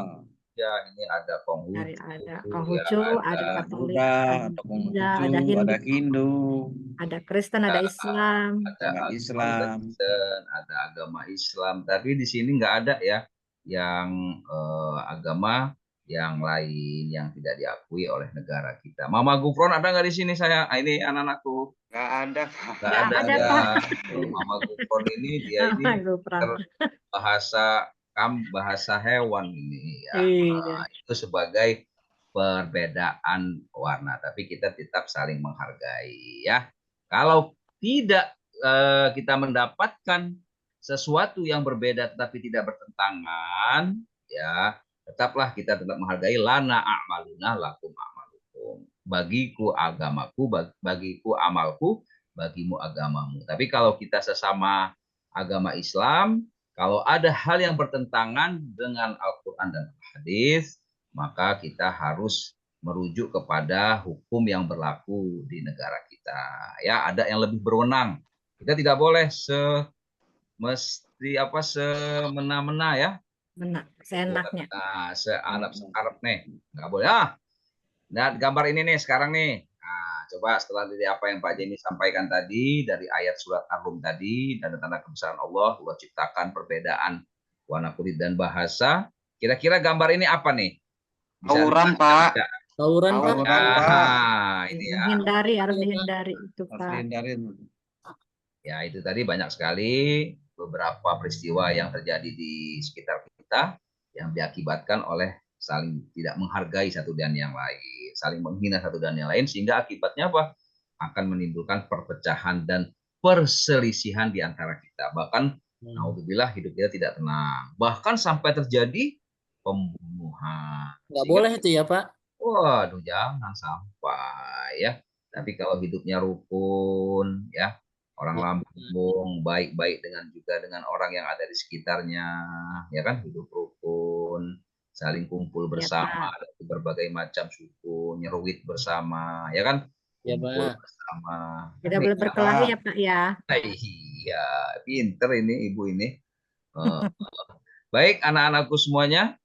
Ya, ini ada Ada Konghucu, ada Katolik, Buddha, ada Hindu, ada Hindu, ada Kristen, ada Islam. ada Islam. Kristen, ada agama Islam. Tapi di sini nggak ada ya yang agama yang lain yang tidak diakui oleh negara kita. Mama Gufron ada nggak di sini saya? Ini anak-anakku. Nggak ada, Pak. Nggak ada ada, ya. Pak. Mama Gufron ini dia ini bahasa hewan ini ya. Iya. Itu sebagai perbedaan warna, tapi kita tetap saling menghargai ya. Kalau tidak kita mendapatkan sesuatu yang berbeda tetapi tidak bertentangan, ya tetaplah kita tetap menghargai lana a'maluna lakum a'malukum. Bagiku agamaku, bagiku amalku, bagimu agamamu. Tapi kalau kita sesama agama Islam, kalau ada hal yang bertentangan dengan Al-Quran dan hadis, maka kita harus merujuk kepada hukum yang berlaku di negara kita. Ya, ada yang lebih berwenang. Kita tidak boleh semena-mena ya. Benar, seenaknya. Nah, searep nih, nggak boleh. Nah, gambar ini nih sekarang nih. Nah, coba setelah dari apa yang Pak Jemi sampaikan tadi dari ayat surat Ar-Rum tadi dan tanda kebesaran Allah ciptakan perbedaan warna kulit dan bahasa. Kira-kira gambar ini apa nih? Tawuran, Pak. Tawuran, Pak. Ini ya. Harus dihindari itu, Pak. Ya, itu tadi banyak sekali beberapa peristiwa yang terjadi di sekitar kita yang diakibatkan oleh saling tidak menghargai satu dan yang lain, saling menghina satu dan yang lain, sehingga akibatnya apa? Akan menimbulkan perpecahan dan perselisihan di antara kita. Bahkan, naudzubillah, hidup kita tidak tenang. Bahkan sampai terjadi pembunuhan. Nggak boleh itu ya, Pak? Waduh, jangan sampai ya. Tapi kalau hidupnya rukun, ya, orang Lampung baik-baik dengan orang yang ada di sekitarnya, ya kan, hidup rukun, saling kumpul bersama, ada berbagai macam suku, nyeruit bersama, ya kan, kumpul bersama. Tidak boleh berkelahi ya, Pak ya. Iya, pinter ini ibu ini. Baik, anak-anakku semuanya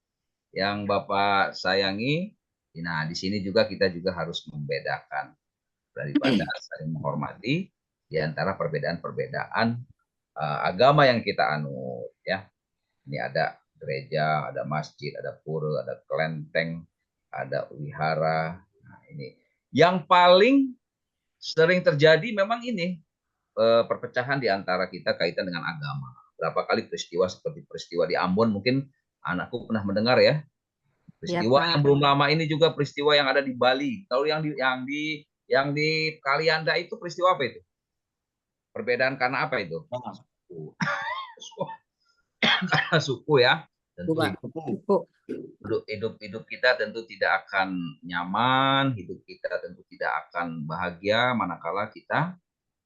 yang Bapak sayangi. Nah, di sini juga kita juga harus membedakan daripada saling menghormati di antara perbedaan-perbedaan agama yang kita anut ya. Ini ada gereja, ada masjid, ada pura, ada kelenteng, ada wihara. Nah, ini yang paling sering terjadi memang ini perpecahan di antara kita kaitan dengan agama. berapa kali peristiwa seperti peristiwa di Ambon, mungkin anakku pernah mendengar ya. Peristiwa yang belum lama ini juga peristiwa yang ada di Bali. Kalau yang di Kalianda itu peristiwa apa itu? Perbedaan karena apa itu? Suku ya. Tentu hidup kita tentu tidak akan nyaman, hidup kita tentu tidak akan bahagia manakala kita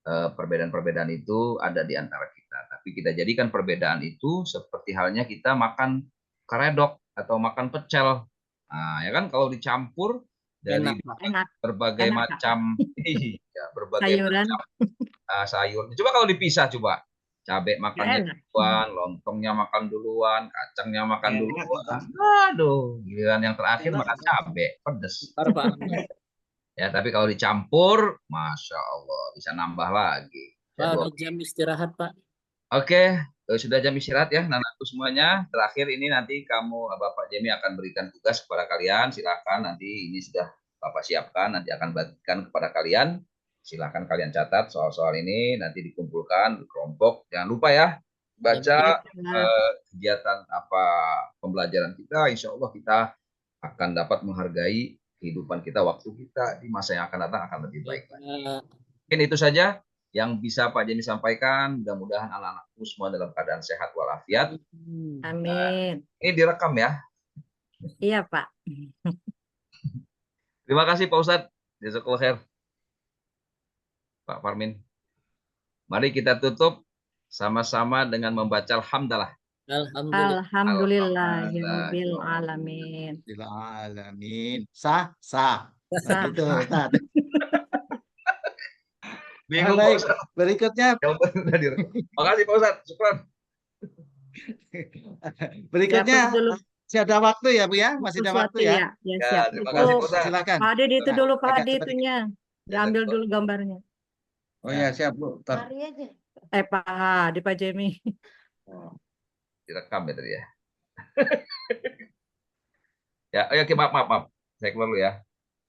perbedaan-perbedaan itu ada di antara kita. Tapi kita jadikan perbedaan itu seperti halnya kita makan karedok atau makan pecel. Nah, ya kan kalau dicampur dari berbagai macam sayuran. Sayur. Coba kalau dipisah coba. Cabai makannya duluan, lontongnya makan duluan, kacangnya makan duluan. Aduh, giliran yang terakhir makan cabai, pedes. Ya, tapi kalau dicampur, Masya Allah, bisa nambah lagi. Pak, jam istirahat, Pak. Oke, sudah jam istirahat ya, anakku semuanya. Terakhir ini nanti Bapak Jemi akan berikan tugas kepada kalian. Silakan nanti ini sudah Bapak siapkan, nanti akan bagikan kepada kalian. Silakan kalian catat soal-soal ini, nanti dikumpulkan di kelompok. Jangan lupa ya, baca kegiatan pembelajaran kita. Insya Allah kita akan dapat menghargai kehidupan kita, waktu kita di masa yang akan datang akan lebih baik. Mungkin itu saja yang bisa Pak Jemi sampaikan. Mudah-mudahan anak-anakku semua dalam keadaan sehat walafiat. Amin. Ini direkam ya. Iya, Pak. Terima kasih Pak Ustadz. Jazakallah khair. Pak Parmin. Mari kita tutup sama-sama dengan membaca alhamdulillah. Alhamdulillahirabbil alamin. Alamin. Sah. Begitu, Ustaz. Bingung Baik, Pak Ustadz. berikutnya. Makasih Pak Ustadz. Syukran. Berikutnya masih ada waktu ya Bu ya? Masih ada waktu ya? Ya, siap. Terima kasih Pak Ustadz. Silakan. Pak Adi itu dulu Pak Adi itunya. Diambil dulu gambarnya. Oh ya, siap Bu. Mari aja. Pak Adi, Pak Jemi. Direkam ya tadi ya. Ya, oke, maaf. Saya keluar dulu ya.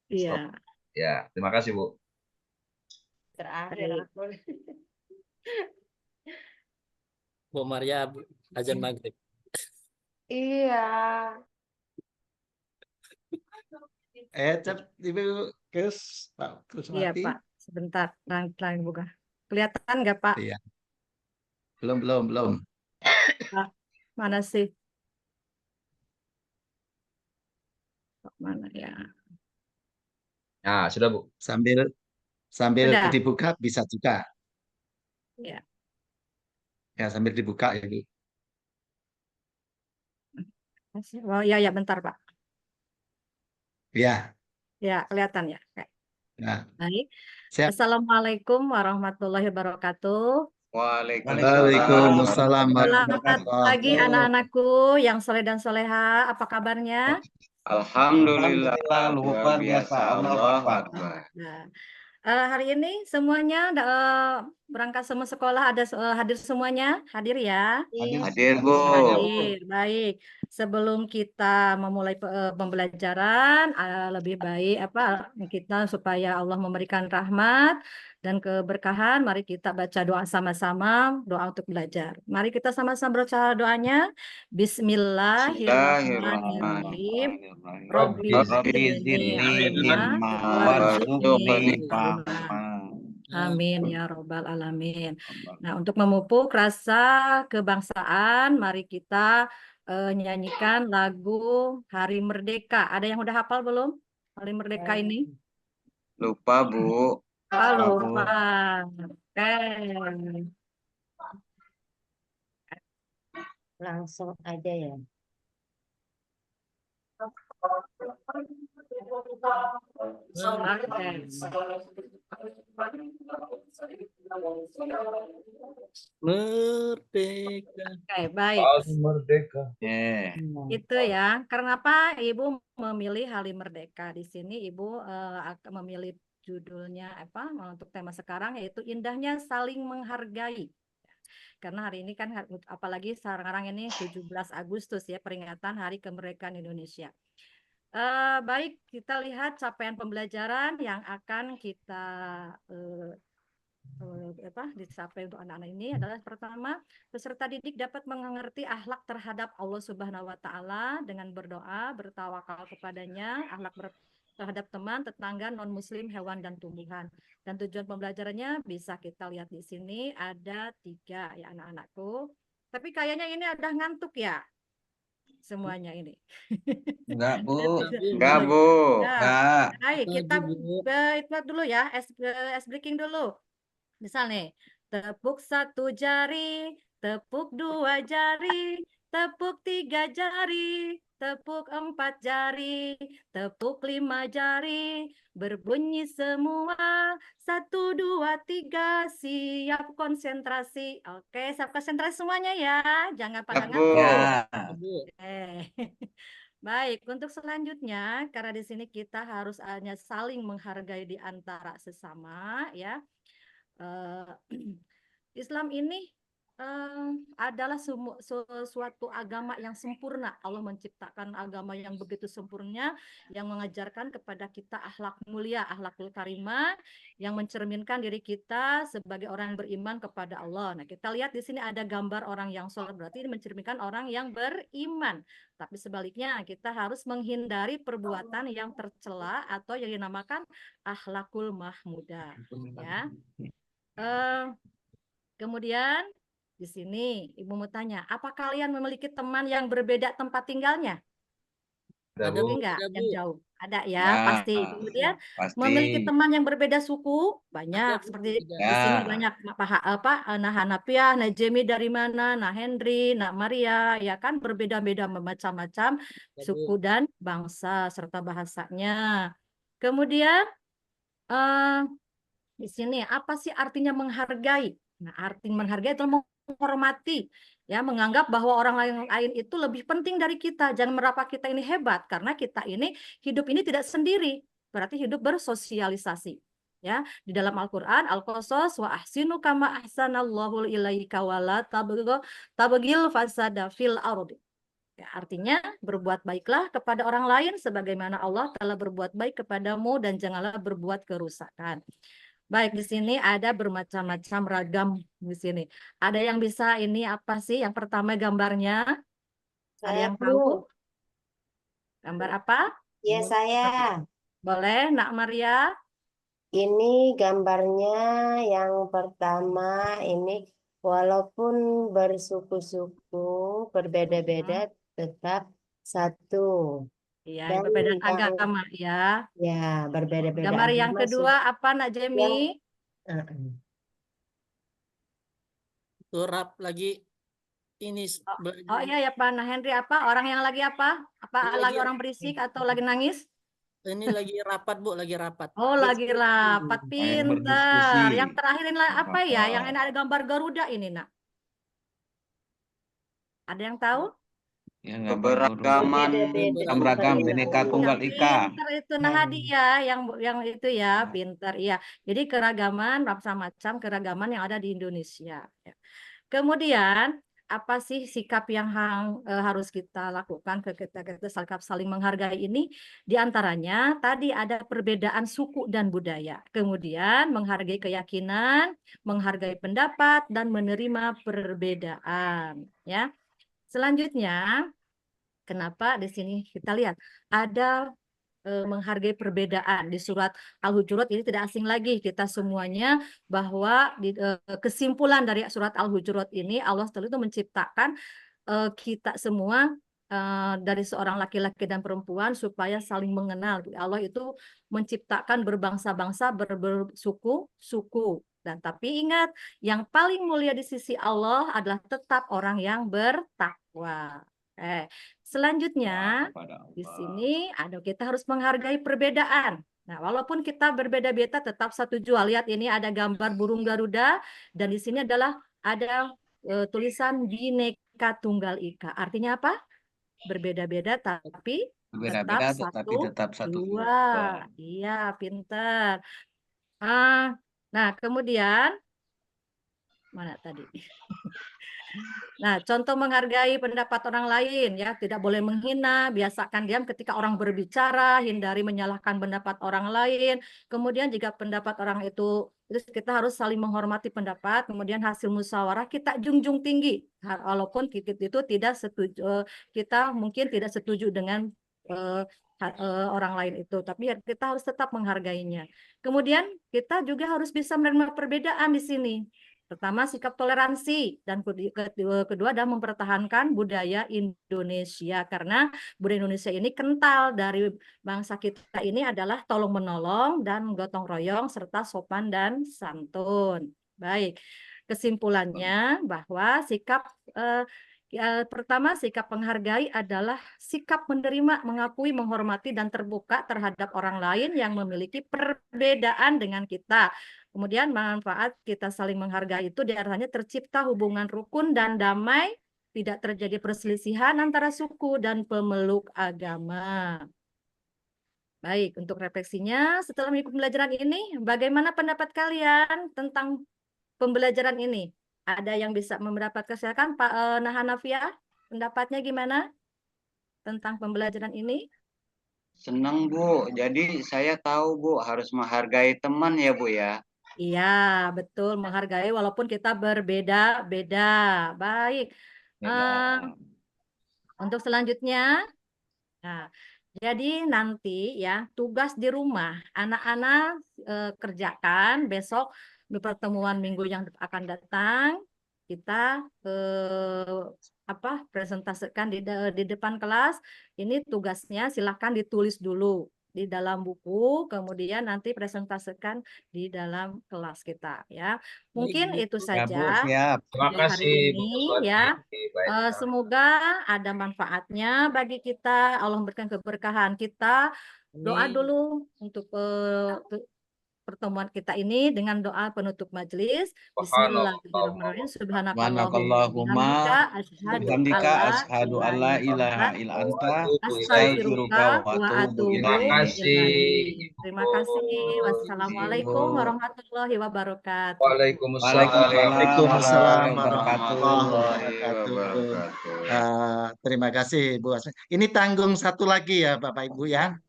Iya. Stop. Ya, terima kasih Bu. Terakhir. Bu Maria, azan maghrib. Iya. Ibu Kus, Pak Iya Kusmati. Pak, sebentar, terang buka. Kelihatan nggak Pak? Iya. Belum. Mana sih? Mana ya? Nah, sudah Bu. Sambil Sudah. dibuka bisa juga. Ya. Ya, sambil dibuka ya Bu. Oh ya, bentar Pak. Ya. Ya, kelihatan ya. Ya. Baik. Siap. Assalamualaikum warahmatullahi wabarakatuh. Waalaikumsalam Selamat pagi anak-anakku yang soleh dan soleha. Apa kabarnya? Alhamdulillah luar biasa. Allahu Akbar. Nah, hari ini semuanya berangkat semua sekolah ada hadir semuanya? Hadir ya? Hadir Bu. Hadir. Baik. Sebelum kita memulai pembelajaran, lebih baik kita supaya Allah memberikan rahmat dan keberkahan, mari kita baca doa sama-sama, doa untuk belajar. Mari kita sama-sama baca doanya. Bismillahirrahmanirrahim. Rabbi zidni ilma warzuqni fahma. Amin ya robbal alamin. Nah, untuk memupuk rasa kebangsaan, mari kita nyanyikan lagu Hari Merdeka. Ada yang udah hafal belum? Hari Merdeka ini? Lupa Bu. Lupa. Oke. Langsung aja ya. Merdeka. Oke, baik. Merdeka. Itu ya. Karena apa Ibu memilih Hari Merdeka? Di sini Ibu akan memilih judulnya untuk tema sekarang, yaitu indahnya saling menghargai. Karena hari ini kan apalagi sekarang ini 17 Agustus ya, peringatan Hari Kemerdekaan Indonesia. Baik, kita lihat capaian pembelajaran yang akan kita dicapai untuk anak-anak ini adalah pertama, peserta didik dapat mengerti akhlak terhadap Allah Subhanahu wa taala dengan berdoa, bertawakal kepadanya, terhadap teman, tetangga, non-muslim, hewan dan tumbuhan. Dan tujuan pembelajarannya bisa kita lihat di sini ada 3 ya anak-anakku. Tapi kayaknya ini ada ngantuk ya semuanya ini. Enggak, Bu. Enggak, Bu. Enggak. Baik, kita Bu. itu dulu ya, ice breaking dulu. Misal nih, tepuk 1 jari, tepuk 2 jari, tepuk 3 jari, tepuk 4 jari, tepuk 5 jari, berbunyi semua, 1, 2, 3, siap konsentrasi. Oke, siap konsentrasi semuanya ya, jangan pada Siap, Bu. ngantuk. Ya. Baik, untuk selanjutnya, karena di sini kita harus hanya saling menghargai di antara sesama, ya. Islam ini adalah suatu agama yang sempurna. Allah menciptakan agama yang begitu sempurna, yang mengajarkan kepada kita akhlak mulia, akhlakul karimah, yang mencerminkan diri kita sebagai orang yang beriman kepada Allah. Nah, kita lihat di sini ada gambar orang yang sholat, berarti ini mencerminkan orang yang beriman. Tapi sebaliknya, kita harus menghindari perbuatan yang tercela atau yang dinamakan akhlakul mahmudah. Ya. Kemudian di sini Ibu mau tanya, apa kalian memiliki teman yang berbeda tempat tinggalnya? Ada, Ada Bu. enggak yang jauh? Ada ya, Ya, pasti. Kemudian pasti. memiliki teman yang berbeda suku? Banyak. Seperti di sini Ya. banyak nah Hanafiah, nah Jemi dari mana, nah Henry, nah Maria, ya kan berbeda-beda macam-macam suku dan bangsa serta bahasanya. Kemudian di sini apa sih artinya menghargai? Nah, arti menghargai itu menghormati, ya, menganggap bahwa orang lain itu lebih penting dari kita. Jangan merasa kita ini hebat karena kita ini hidup ini tidak sendiri. Berarti hidup bersosialisasi. Ya, di dalam Al-Qur'an, Al-Qasas wa ahsinu kama ahsanallahu ilaika wala tabghil fasada fil ardi. Ya, artinya berbuat baiklah kepada orang lain sebagaimana Allah telah berbuat baik kepadamu dan janganlah berbuat kerusakan. Baik, di sini ada bermacam-macam ragam di sini. Ada yang bisa ini apa sih? Yang pertama gambarnya. Ada yang tahu? Gambar apa? Ya, saya. Boleh, Nak Maria? Ini gambarnya yang pertama ini walaupun bersuku-suku, berbeda-beda tetap satu. Iya, Dan berbeda yang agama ya. ya berbeda-beda Gambar yang agama kedua apa, Nak Jemi? Tuh rap lagi ini Oh iya ya Pak Nah Henry, apa orang yang lagi apa? Apa Ini lagi lagi- orang berisik atau lagi nangis? Ini lagi rapat, Bu, lagi rapat. Oh, lagi rapat, Yang berdiskusi. pinter. Yang terakhir ini apa ya? Apa? Yang ini ada gambar Garuda ini, Nak. Ada yang tahu? Yang Keberagaman. beragam Bhinneka Tunggal Ika. Pinter itu Nahadi ya, yang itu ya, pinter iya. Jadi keragaman, macam-macam keragaman yang ada di Indonesia. Ya. Kemudian apa sih sikap yang harus kita lakukan kita saling menghargai ini? Di antaranya tadi ada perbedaan suku dan budaya. Kemudian menghargai keyakinan, menghargai pendapat dan menerima perbedaan. Ya. Selanjutnya, kenapa di sini kita lihat ada menghargai perbedaan di surat Al-Hujurat ini tidak asing lagi kita semuanya bahwa kesimpulan dari surat Al-Hujurat ini Allah itu menciptakan kita semua dari seorang laki-laki dan perempuan supaya saling mengenal. Allah itu menciptakan berbangsa-bangsa, bersuku-suku. Dan tapi ingat, yang paling mulia di sisi Allah adalah tetap orang yang bertakwa. Selanjutnya di sini kita harus menghargai perbedaan. Nah, walaupun kita berbeda-beda tetap satu jua. Lihat ini ada gambar burung Garuda dan di sini adalah ada tulisan Bhinneka Tunggal Ika. Artinya apa? Berbeda-beda tapi tetap satu jua. Iya, pinter. Nah, kemudian Mana tadi? Nah, contoh menghargai pendapat orang lain ya, tidak boleh menghina, biasakan diam ketika orang berbicara, hindari menyalahkan pendapat orang lain. Kemudian jika pendapat orang itu kita harus saling menghormati pendapat, kemudian hasil musyawarah kita junjung tinggi. Walaupun kita itu tidak setuju, kita mungkin tidak setuju dengan orang lain itu, tapi ya kita harus tetap menghargainya. Kemudian kita juga harus bisa menerima perbedaan di sini. Pertama, sikap toleransi, dan kedua adalah mempertahankan budaya Indonesia, karena budaya Indonesia ini kental dari bangsa kita ini adalah tolong menolong dan gotong royong serta sopan dan santun. Baik, kesimpulannya bahwa sikap pertama, sikap menghargai adalah sikap menerima, mengakui, menghormati, dan terbuka terhadap orang lain yang memiliki perbedaan dengan kita. Kemudian manfaat kita saling menghargai itu diantaranya tercipta hubungan rukun dan damai, tidak terjadi perselisihan antara suku dan pemeluk agama. Baik, untuk refleksinya setelah mengikuti pembelajaran ini, bagaimana pendapat kalian tentang pembelajaran ini? Ada yang bisa mendapatkan, silakan Pak Hanafiah, pendapatnya gimana tentang pembelajaran ini? Senang Bu, jadi saya tahu Bu harus menghargai teman ya Bu ya. Iya, betul, menghargai walaupun kita berbeda-beda. Baik. Untuk selanjutnya, nah, jadi nanti ya tugas di rumah anak-anak kerjakan besok di pertemuan minggu yang akan datang, kita presentasikan di depan kelas. Ini tugasnya silahkan ditulis dulu di dalam buku, kemudian nanti presentasikan di dalam kelas kita ya. Mungkin itu saja Terima untuk hari kasih Bu ini Kuswati. ya. Baik. Semoga ada manfaatnya bagi kita. Allah memberikan keberkahan kita. Doa dulu untuk pertemuan kita ini dengan doa penutup majelis. Bismillahirrahmanirrahim. Subhanakallahumma Asyhadu an la ilaha illa anta astaghfiruka wa atubu ilaik. Terima kasih. Wassalamualaikum warahmatullahi wabarakatuh. Waalaikumsalam warahmatullahi wabarakatuh. Terima kasih Bu Asmi. Ini tanggung satu lagi ya Bapak Ibu ya.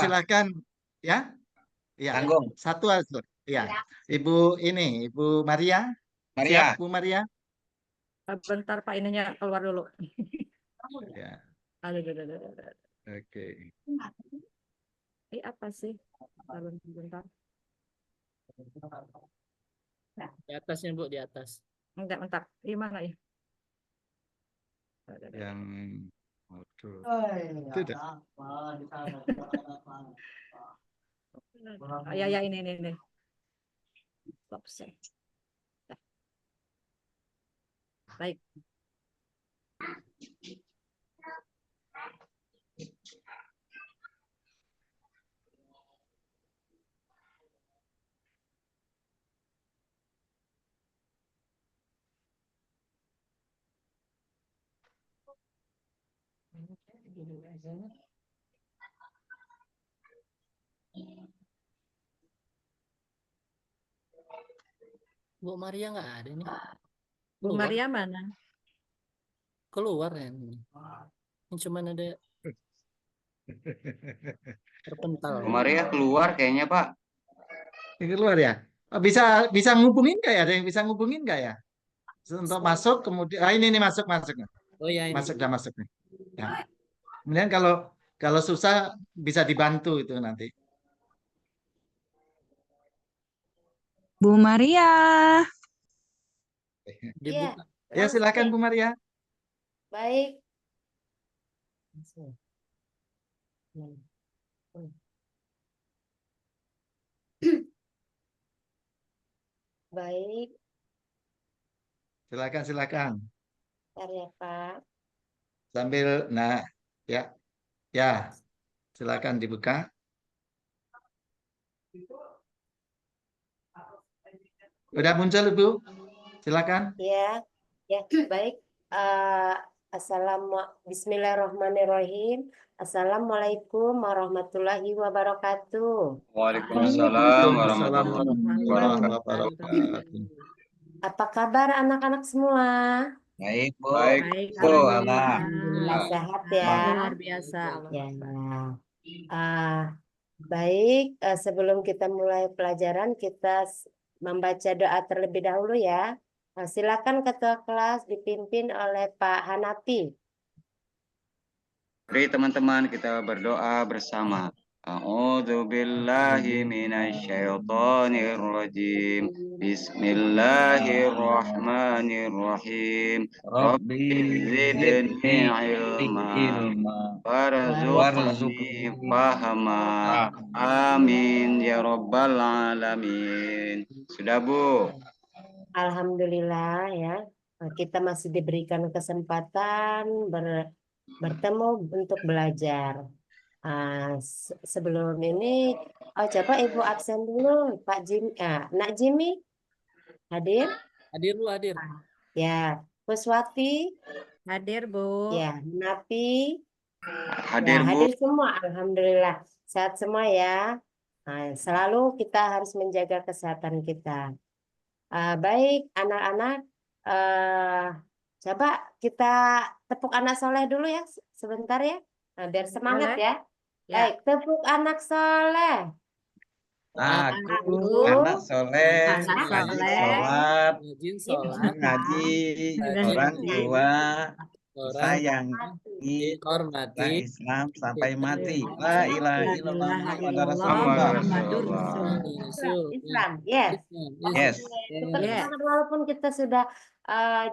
Silakan ya. Ya, Tanggung. Satu aja. Ya, Ibu Maria. Siap, Bu Maria. Bentar Pak, ininya keluar dulu. Ya. Oke. Apa sih? Bentar. Di atasnya Bu, di atas. Bentar. Gimana ya? Yang tidak. Ya ini. Stop share. Baik. Bu Maria nggak ada nih. Bu Maria mana? Keluar ya. Ini cuma ada terpental. Bu Maria keluar kayaknya Pak. Keluar ya? Bisa ngubungin nggak ya? Ada yang bisa ngubungin nggak ya? Untuk masuk kemudian ini masuk. Oh ya, ini. Masuk nih. Ya. Kemudian kalau susah bisa dibantu itu nanti. Bu Maria. Iya. Ya silakan Bu Maria. Baik. Baik. Silakan. Bentar ya Pak. Sambil ya. Silakan dibuka. Udah muncul Ibu? Silakan. Ya, baik. Bismillahirrahmanirrahim. Assalamualaikum warahmatullahi wabarakatuh. Waalaikumsalam warahmatullahi wabarakatuh. Apa kabar anak-anak semua? Baik, Bu. Baik, Baik, Bu. alhamdulillah. Alhamdulillah sehat ya. Luar biasa. Ya. Baik, sebelum kita mulai pelajaran, kita membaca doa terlebih dahulu ya. Silakan ketua kelas dipimpin oleh Pak Hanafi. Mari teman-teman kita berdoa bersama. A'udzu billahi minasyaitonir rajim. Bismillahirrahmanirrahim. Rabbi zidni ilma warzuqni fahma. Amin ya rabbal alamin. Sudah, Bu? Alhamdulillah ya. Kita masih diberikan kesempatan bertemu untuk belajar. Sebelum ini, coba Ibu absen dulu, Pak Jim, Nak Jimmy hadir? Hadir, Bu, hadir. Ya, Puswati, Hadir, Bu. ya, Napi, Hadir, ya, Bu. hadir semua. Alhamdulillah, sehat semua ya. Selalu kita harus menjaga kesehatan kita. Baik, anak-anak, coba kita tepuk anak soleh dulu ya, sebentar ya, biar semangat Boleh. ya. Baik, tepuk anak soleh. Aku anak soleh, Anak rajin soleh. sholat, Rajin sholat, ngaji, Rajin orang ngaji, tua, orang sayangi, dihormati, Islam sampai mati. Islam La ilaha La illallah ilaha Muhammadur illallah Rasulullah. Muhammadur Islam, Rasulullah. yes. Yes. Tetap Yes. semangat walaupun kita sudah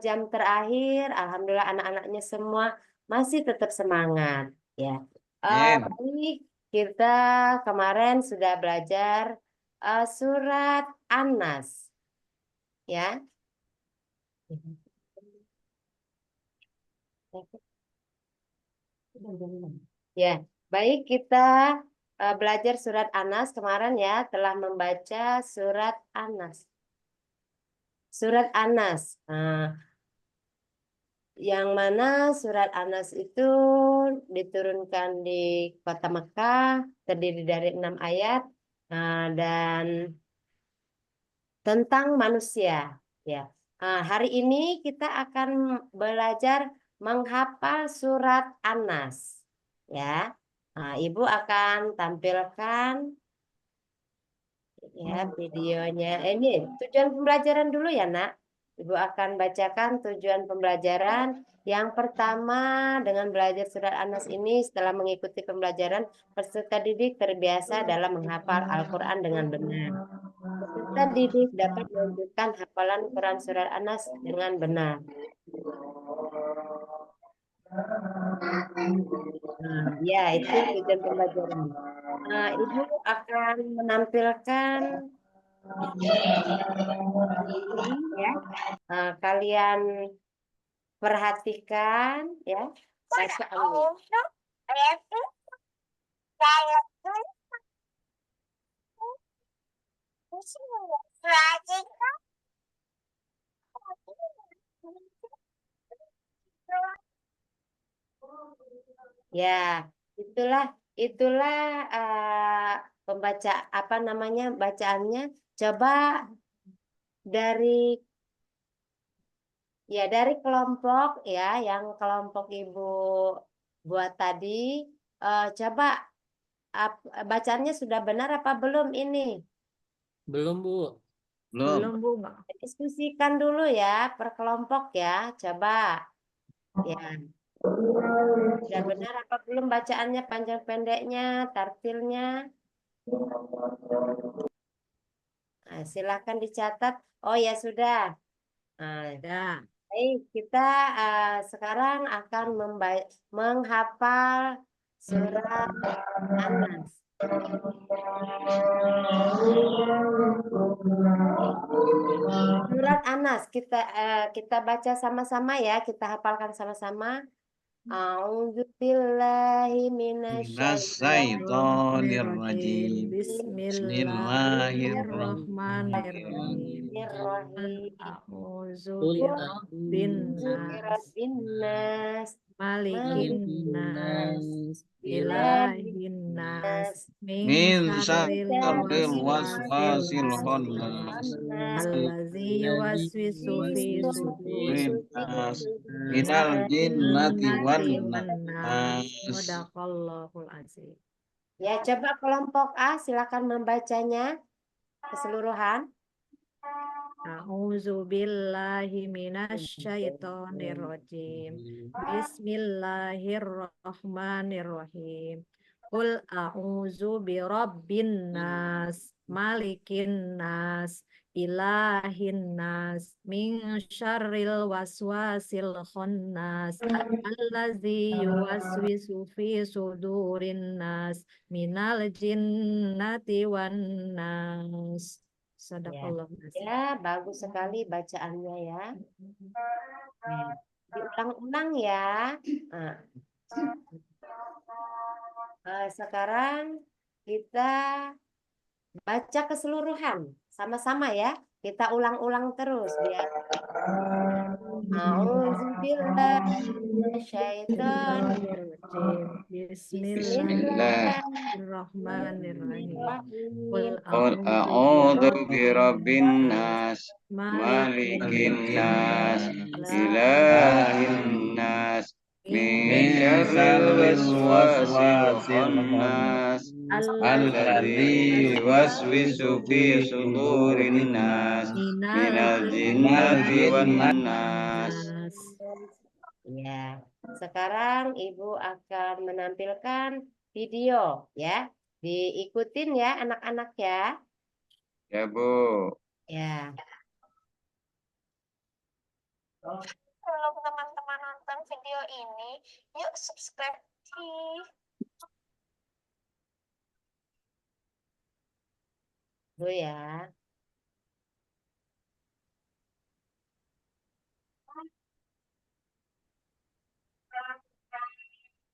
jam terakhir, alhamdulillah anak-anaknya semua masih tetap semangat ya. Amin. Baik, kita kemarin sudah belajar surat An-Nas ya. Ya, baik kita belajar surat An-Nas kemarin ya, telah membaca surat An-Nas. Surat An-Nas. Yang mana surat An-Nas itu diturunkan di kota Mekah, terdiri dari 6 ayat dan tentang manusia. Ya, hari ini kita akan belajar menghafal surat An-Nas. Ya, Ibu akan tampilkan ya videonya. Ini tujuan pembelajaran dulu ya, Nak. Ibu akan bacakan tujuan pembelajaran. Yang pertama, dengan belajar surat An-Nas ini, setelah mengikuti pembelajaran, peserta didik terbiasa dalam menghafal Al-Quran dengan benar. Peserta didik dapat melanjutkan hafalan Quran surat An-Nas dengan benar. Ya, itu tujuan pembelajaran. Ibu akan menampilkan ini ya. Kalian perhatikan ya. Bacaan. Ya, itulah pembaca apa namanya bacaannya. Coba dari kelompok ya, yang kelompok Ibu buat tadi, coba bacaannya sudah benar apa belum ini? Belum, Bu. Belum, Bu. Diskusikan dulu ya per kelompok ya, coba ya. Sudah benar apa belum bacaannya, panjang pendeknya, tartilnya? Silakan dicatat. Oh ya sudah. Baik, kita sekarang akan menghafal surat An-Nas. Surat An-Nas kita baca sama-sama ya, kita hafalkan sama-sama. A'udzubillahi minasyaitonirrajim. Bismillahirrahmanirrahim. Bismillahirrahmanirrahim. A'udzu birabbin nas. Malikin nas, ilahin nas, min Min syarril syarril waswasil waswasil khannas, khannas. allazi yuwaswisu fi sudurin Nas. Minal jinnati wan jinnati wan nas. nas. Sadaqallahul azim. Ya, coba kelompok A silakan membacanya keseluruhan. A'udzu billahi minasyaitonir rajim. Bismillahirrahmanirrahim. Qul a'udzu birabbin nas, malikin nas, ilahin nas, min syarril waswasil khannas, allazi yuwaswisu fi sudurin nas, minal jinnati wan nas. Sadaqallahu azim. Ya, bagus sekali bacaannya ya. Diulang-ulang ya. Sekarang kita baca keseluruhan sama-sama ya. Kita ulang-ulang terus biar. Bismillahirrahmanirrahim. Qul a'udzu birabbin nas, malikin nas, ilahin nas, min syarril waswasil khannas, alladzi yuwaswisu fi sudurin nas, minal jinnati wan nas. Ya, sekarang Ibu akan menampilkan video ya. Diikutin ya anak-anak ya. Ya, Bu. Ya. Kalau teman-teman nonton video ini, yuk subscribe. Tuh ya.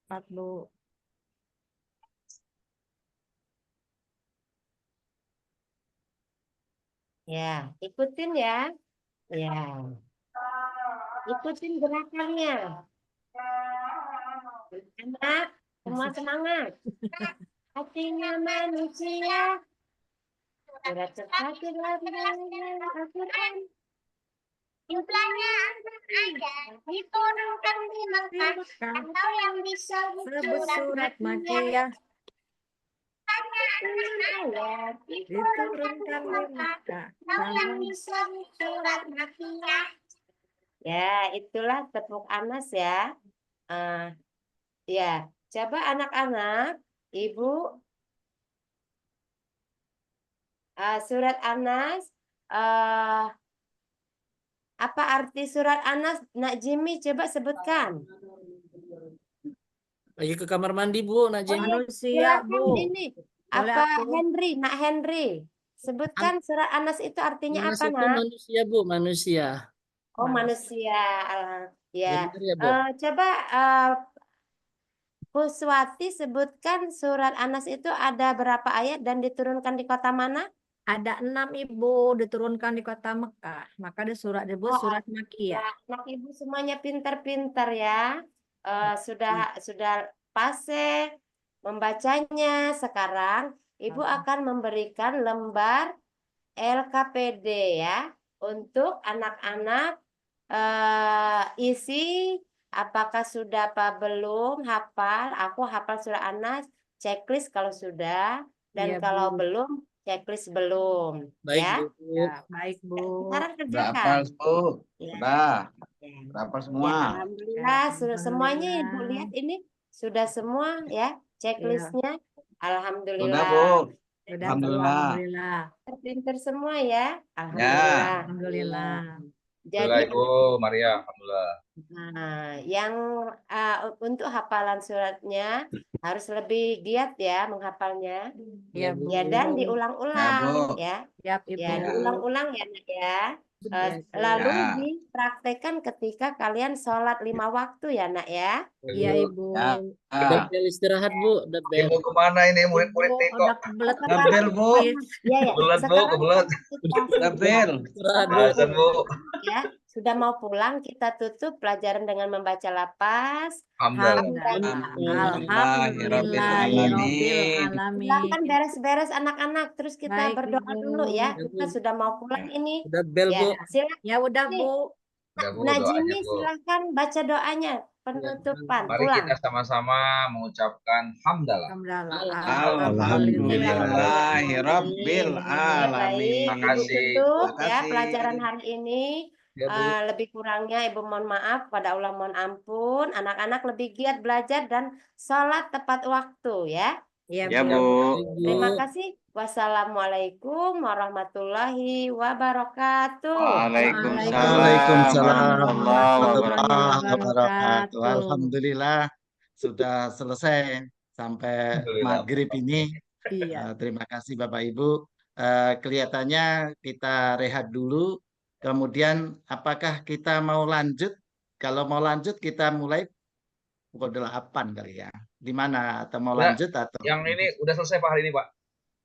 Bu. Ya, ikutin ya. Ya. Ikutin gerakannya. Anak, semua semangat. Hatinya manusia. Surat seperti Al-Quran. Jumlahnya ada diturunkan di Mekah atau yang bisa Sebut surat Makiyah diturunkan di Mekah. yang bisa surat Makiyah. Ya, itulah tepuk Anas ya. Ya, coba anak-anak, Ibu surat Anas. Apa arti surat Anas? Nak Jimmy coba sebutkan. Lagi ke kamar mandi, Bu, Nak Jimmy. Manusia, Bu. Ini Boleh apa aku? Henry, Nak Henry. Sebutkan surat Anas itu artinya Anas apa, itu Nak? manusia, Bu, manusia. Oh, manusia. Ya. benar ya, Bu? Coba Puswati sebutkan surat Anas itu ada berapa ayat dan diturunkan di kota mana? Ada 6 Ibu diturunkan di kota Mekah. Maka ada surat disebut surat Makiyah. Anak Ibu semuanya pintar-pintar ya. Sudah fase membacanya. Sekarang Ibu akan memberikan lembar LKPD ya untuk anak-anak isi apakah sudah apa belum hafal. Aku hafal surat Anas, checklist kalau sudah dan Iya, kalau Bu. belum checklist belum. Baik, Ya. Bu. Ya, baik, Bu. Sekarang Udah kerjakan. hafal, Bu. Ya. Udah. Ya. Udah hafal Ya, semua. alhamdulillah sudah semuanya Ibu Alhamdulillah. lihat ini sudah semua ya checklistnya. Udah, Alhamdulillah. Bu. Sudah, Bu. Alhamdulillah. Alhamdulillah. Pinter semua ya. Alhamdulillah. Alhamdulillah. Jadi Ibu Maria, alhamdulillah. yang untuk hafalan suratnya harus lebih giat ya menghafalnya. Ya, Bu. Ya dan diulang-ulang Ya, Bu. ya. Siap, Ibu. Ya, diulang-ulang ya, Nak ya. Lalu Ya. dipraktekkan ketika kalian sholat 5 waktu ya, Nak ya. Iya, Ibu. Ya. Udah bel istirahat, Bu. Udah bel. Ibu kemana ini murid-murid nih kok? Udah kebelet. Dabel, Bu. Ya, ya. Kebelet, Bu, Sekarang kebelet. kita Dabel. Istirahat, Bu. Azan, Bu. ya. sudah mau pulang, kita tutup pelajaran dengan membaca lapas. Silakan beres-beres anak-anak, terus kita Baik, berdoa Ibu. dulu ya. Kita sudah mau pulang ini. Udah bel, Ya, Bu. silakan. Ya udah, Bu. Udah, Bu, Nah, doanya, Jimmy Bu. silakan baca doanya penutupan Mari pulang. kita sama-sama mengucapkan hamdalah. Alhamdulillahirabbil alamin. Baik, Terima Ibu kasih. tutup Terima ya kasih. pelajaran hari ini. Ya, Bu. Lebih kurangnya Ibu mohon maaf, pada Allah mohon ampun. Anak-anak lebih giat belajar dan sholat tepat waktu ya. Iya, Ya, Bu. Bu. Terima kasih. Wassalamualaikum warahmatullahi wabarakatuh. Waalaikumsalam warahmatullahi wabarakatuh. wabarakatuh. Alhamdulillah sudah selesai sampai Alhamdulillah. maghrib ini. Iya. Terima kasih Bapak Ibu. Kelihatannya kita rehat dulu. Kemudian apakah kita mau lanjut? Kalau mau lanjut kita mulai pukul 8 kali ya. Di mana? Atau mau Udah, lanjut atau? yang ini udah selesai Pak hari ini, Pak.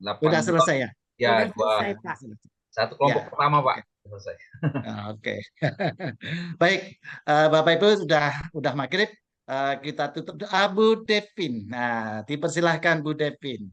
8 Udah selesai ya? Ya, Udah dua. selesai, Pak. Satu kelompok Ya, pertama, Pak. oke. Selesai. Oke. Baik, Bapak Ibu udah maghrib. Kita tutup Bu Devin. Nah, dipersilahkan Bu Devin.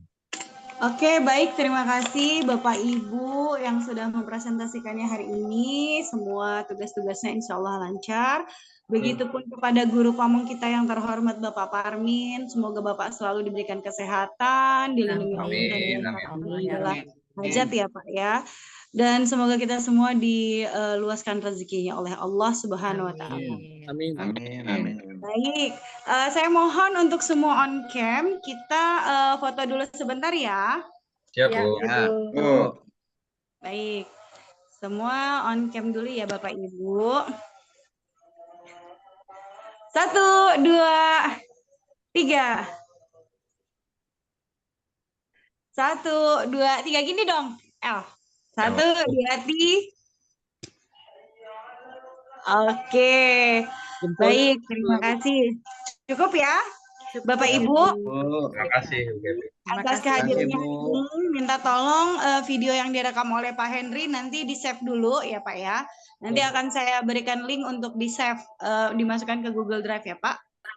Oke, baik. Terima kasih Bapak Ibu yang sudah mempresentasikannya hari ini. Semua tugas-tugasnya insya Allah lancar. Begitupun kepada guru pamong kita yang terhormat Bapak Parmin. Semoga Bapak selalu diberikan kesehatan, dilindungi Allah dan dilengkapi segala hajat ya Pak ya. Dan semoga kita semua diluaskan rezekinya oleh Allah Subhanahu wa Ta'ala. Amin. Amin. Amin. Baik, saya mohon untuk semua on cam kita foto dulu sebentar ya. Siap, Ya, Bu. Ibu. Baik, semua on cam dulu ya Bapak Ibu. 1, 2, 3. 1, 2, 3 gini dong. 1, 2, 3. Oke, baik, terima kasih. Cukup ya, Bapak Ibu. Terima kasih, Bu Kevin. Atas kehadirannya hari ini, minta tolong video yang direkam oleh Pak Henry nanti di-save dulu ya Pak ya. Nanti akan saya berikan link untuk di-save, dimasukkan ke Google Drive ya Pak.